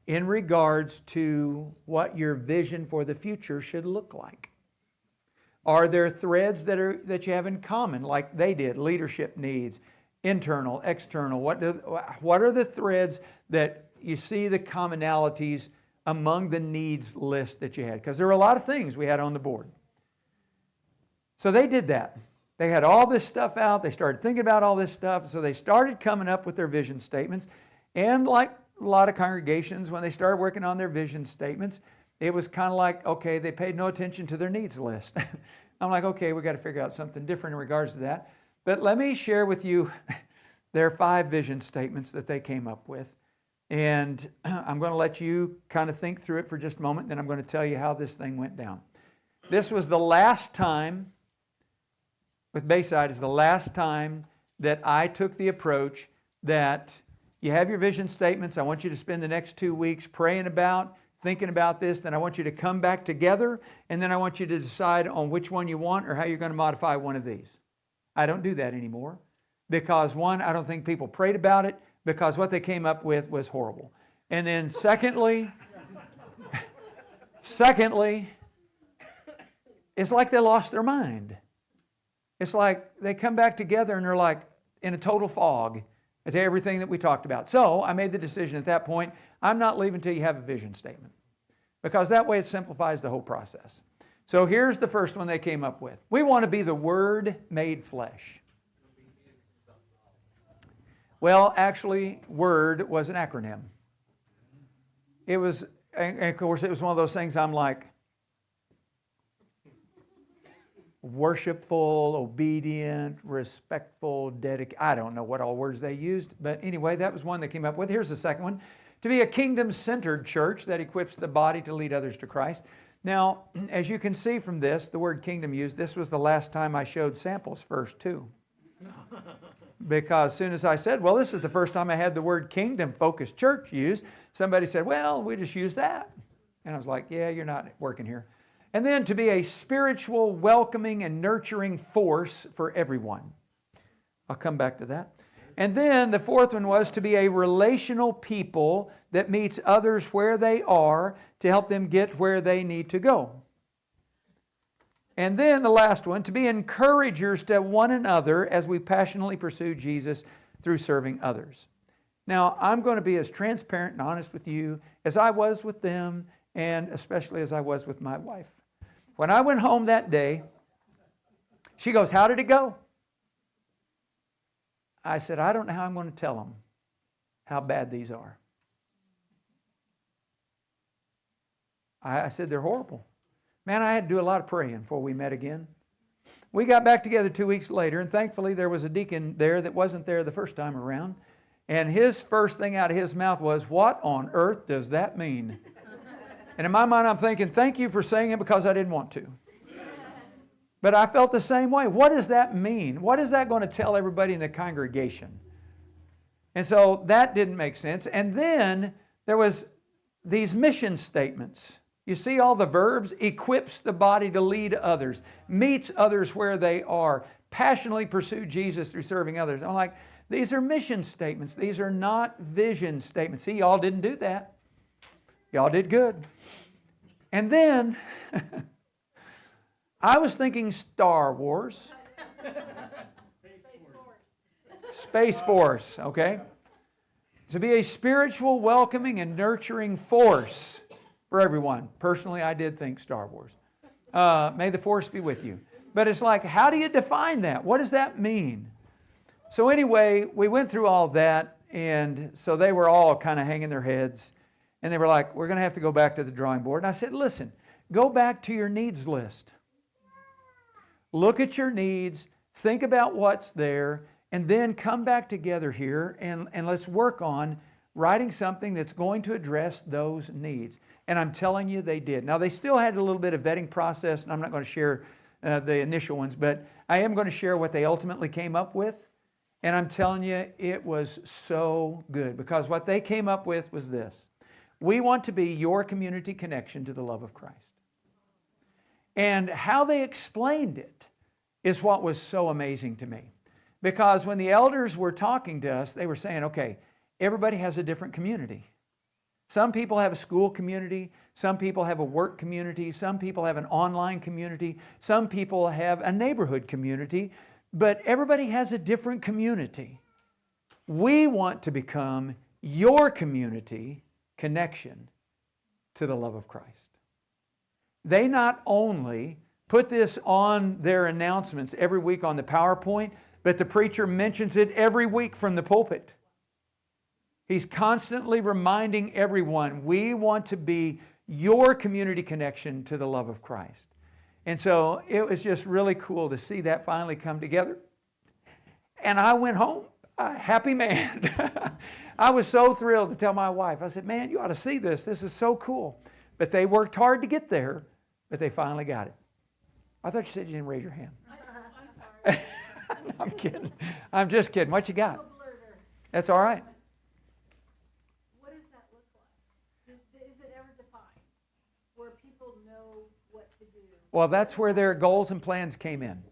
in regards to what your vision for the future should look like? Are there threads that you have in common, like they did? Leadership needs, internal, external. What are the threads that you see the commonalities among the needs list that you had? Because there were a lot of things we had on the board. So they did that. They had all this stuff out. They started thinking about all this stuff. So they started coming up with their vision statements. And like a lot of congregations, when they started working on their vision statements, it was kind of like, okay, they paid no attention to their needs list. I'm like, okay, we got to figure out something different in regards to that. But let me share with you their 5 vision statements that they came up with. And I'm going to let you kind of think through it for just a moment, then I'm going to tell you how this thing went down. This was the last time, with Bayside, is the last time that I took the approach that you have your vision statements. I want you to spend the next 2 weeks praying about, thinking about this. Then I want you to come back together, and then I want you to decide on which one you want or how you're going to modify one of these. I don't do that anymore because, one, I don't think people prayed about it, because what they came up with was horrible. And then secondly, it's like they lost their mind. It's like they come back together and they're like in a total fog at everything that we talked about. So I made the decision at that point, I'm not leaving until you have a vision statement, because that way it simplifies the whole process. So here's the first one they came up with. We want to be the Word made flesh. Well, actually, WORD was an acronym. It was, and of course, it was one of those things I'm like, worshipful, obedient, respectful, dedicated. I don't know what all words they used, but anyway, that was one they came up with. Here's the second one. To be a kingdom-centered church that equips the body to lead others to Christ. Now, as you can see from this, the word kingdom used, this was the last time I showed samples first, too. Because as soon as I said, well, this is the first time I had the word kingdom-focused church used, somebody said, well, we just use that. And I was like, yeah, you're not working here. And then to be a spiritual, welcoming, and nurturing force for everyone. I'll come back to that. And then the fourth one was to be a relational people that meets others where they are to help them get where they need to go. And then the last one, to be encouragers to one another as we passionately pursue Jesus through serving others. Now, I'm going to be as transparent and honest with you as I was with them, and especially as I was with my wife. When I went home that day, she goes, how did it go? I said, I don't know how I'm going to tell them how bad these are. I said, they're horrible. Man, I had to do a lot of praying before we met again. We got back together 2 weeks later, and thankfully there was a deacon there that wasn't there the first time around. And his first thing out of his mouth was, what on earth does that mean? And in my mind, I'm thinking, thank you for saying it, because I didn't want to. But I felt the same way. What does that mean? What is that going to tell everybody in the congregation? And so that didn't make sense. And then there was these mission statements. You see all the verbs? Equips the body to lead others, meets others where they are, passionately pursue Jesus through serving others. I'm like, these are mission statements. These are not vision statements. See, y'all didn't do that. Y'all did good. And then I was thinking Star Wars. Space Force, okay? To be a spiritual, welcoming, and nurturing force for everyone. Personally, I did think Star Wars. May the Force be with you. But it's like, how do you define that? What does that mean? So anyway, we went through all that, and so they were all kind of hanging their heads. And they were like, we're going to have to go back to the drawing board. And I said, listen, go back to your needs list. Look at your needs, think about what's there, and then come back together here and let's work on writing something that's going to address those needs. And I'm telling you, they did. Now, they still had a little bit of vetting process, and I'm not going to share the initial ones, but I am going to share what they ultimately came up with. And I'm telling you, it was so good because what they came up with was this. We want to be your community connection to the love of Christ. And how they explained it is what was so amazing to me. Because when the elders were talking to us, they were saying, okay, everybody has a different community. Some people have a school community. Some people have a work community. Some people have an online community. Some people have a neighborhood community. But everybody has a different community. We want to become your community connection to the love of Christ. They not only put this on their announcements every week on the PowerPoint, but the preacher mentions it every week from the pulpit. He's constantly reminding everyone, we want to be your community connection to the love of Christ. And so it was just really cool to see that finally come together. And I went home a happy man. I was so thrilled to tell my wife. I said, man, you ought to see this. This is so cool. But they worked hard to get there, but they finally got it. I thought you said you didn't raise your hand. I'm sorry. I'm kidding. I'm just kidding. What you got? That's all right. What does that look like? Is it ever defined where people know what to do? Well, that's where their goals and plans came in.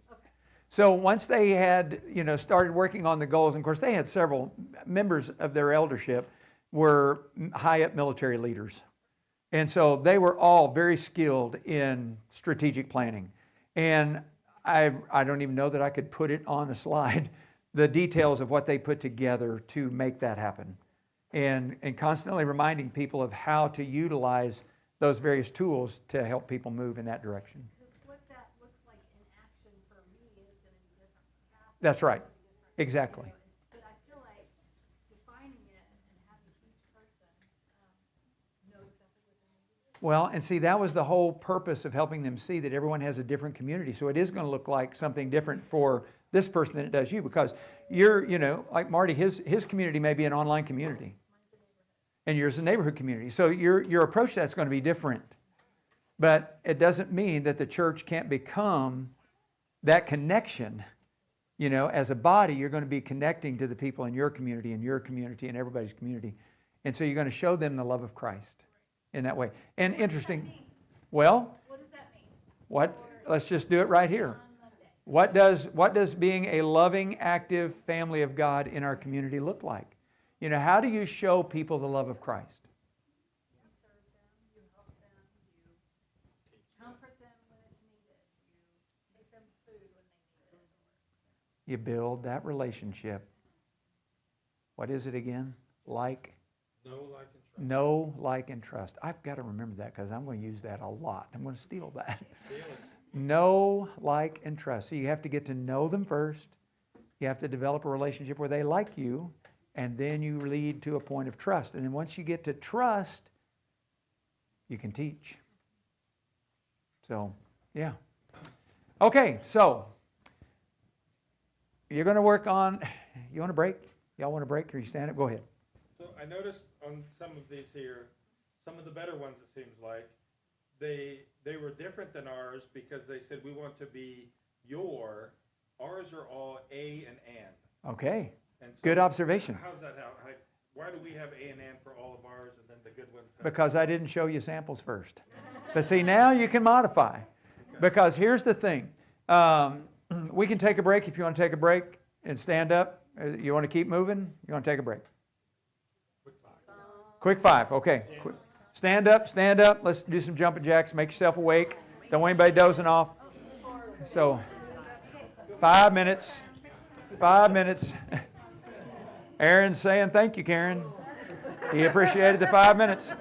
So once they had, started working on the goals, and of course they had several members of their eldership were high up military leaders. And so they were all very skilled in strategic planning. And I don't even know that I could put it on a slide, the details of what they put together to make that happen. And constantly reminding people of how to utilize those various tools to help people move in that direction. Because what that looks like in action for me is going to be different from Kathy. That's right. Exactly. But I feel like defining it and having each person know exactly what they need to do. Well, and see, that was the whole purpose of helping them see that everyone has a different community. So it is going to look like something different for this person than it does you, because you're, like Marty, his community may be an online community. And yours is a neighborhood community. So your approach to that's going to be different. But it doesn't mean that the church can't become that connection. As a body, you're going to be connecting to the people in your community, and everybody's community. And so you're going to show them the love of Christ in that way. And interesting, well, What does that mean? Let's just do it right here. What does being a loving, active family of God in our community look like? How do you show people the love of Christ? You serve them, you help them, you comfort them when it's needed, you make them food when they need it. You build that relationship. What is it again? Know, like, and trust. I've got to remember that because I'm going to use that a lot. I'm going to steal that. Know, like, and trust. So you have to get to know them first. You have to develop a relationship where they like you, and then you lead to a point of trust. And then once you get to trust, you can teach. So, yeah. Okay, so you're going to work on, you want a break? Y'all want a break, or you stand up? Go ahead. So I noticed on some of these here, some of the better ones, it seems like, they were different than ours because they said we want to be your. Ours are all A and an. Okay. And so Good observation. How's that? Why do we have A and an for all of ours, and then the good ones have? Because I didn't show you samples first. But see, now you can modify. Because here's the thing. We can take a break if you want to take a break and stand up. You want to keep moving? You want to take a break? Quick five. Okay. Stand up. Let's do some jumping jacks. Make yourself awake. Don't want anybody dozing off. So, 5 minutes. 5 minutes. Aaron's saying thank you, Karen. He appreciated the 5 minutes.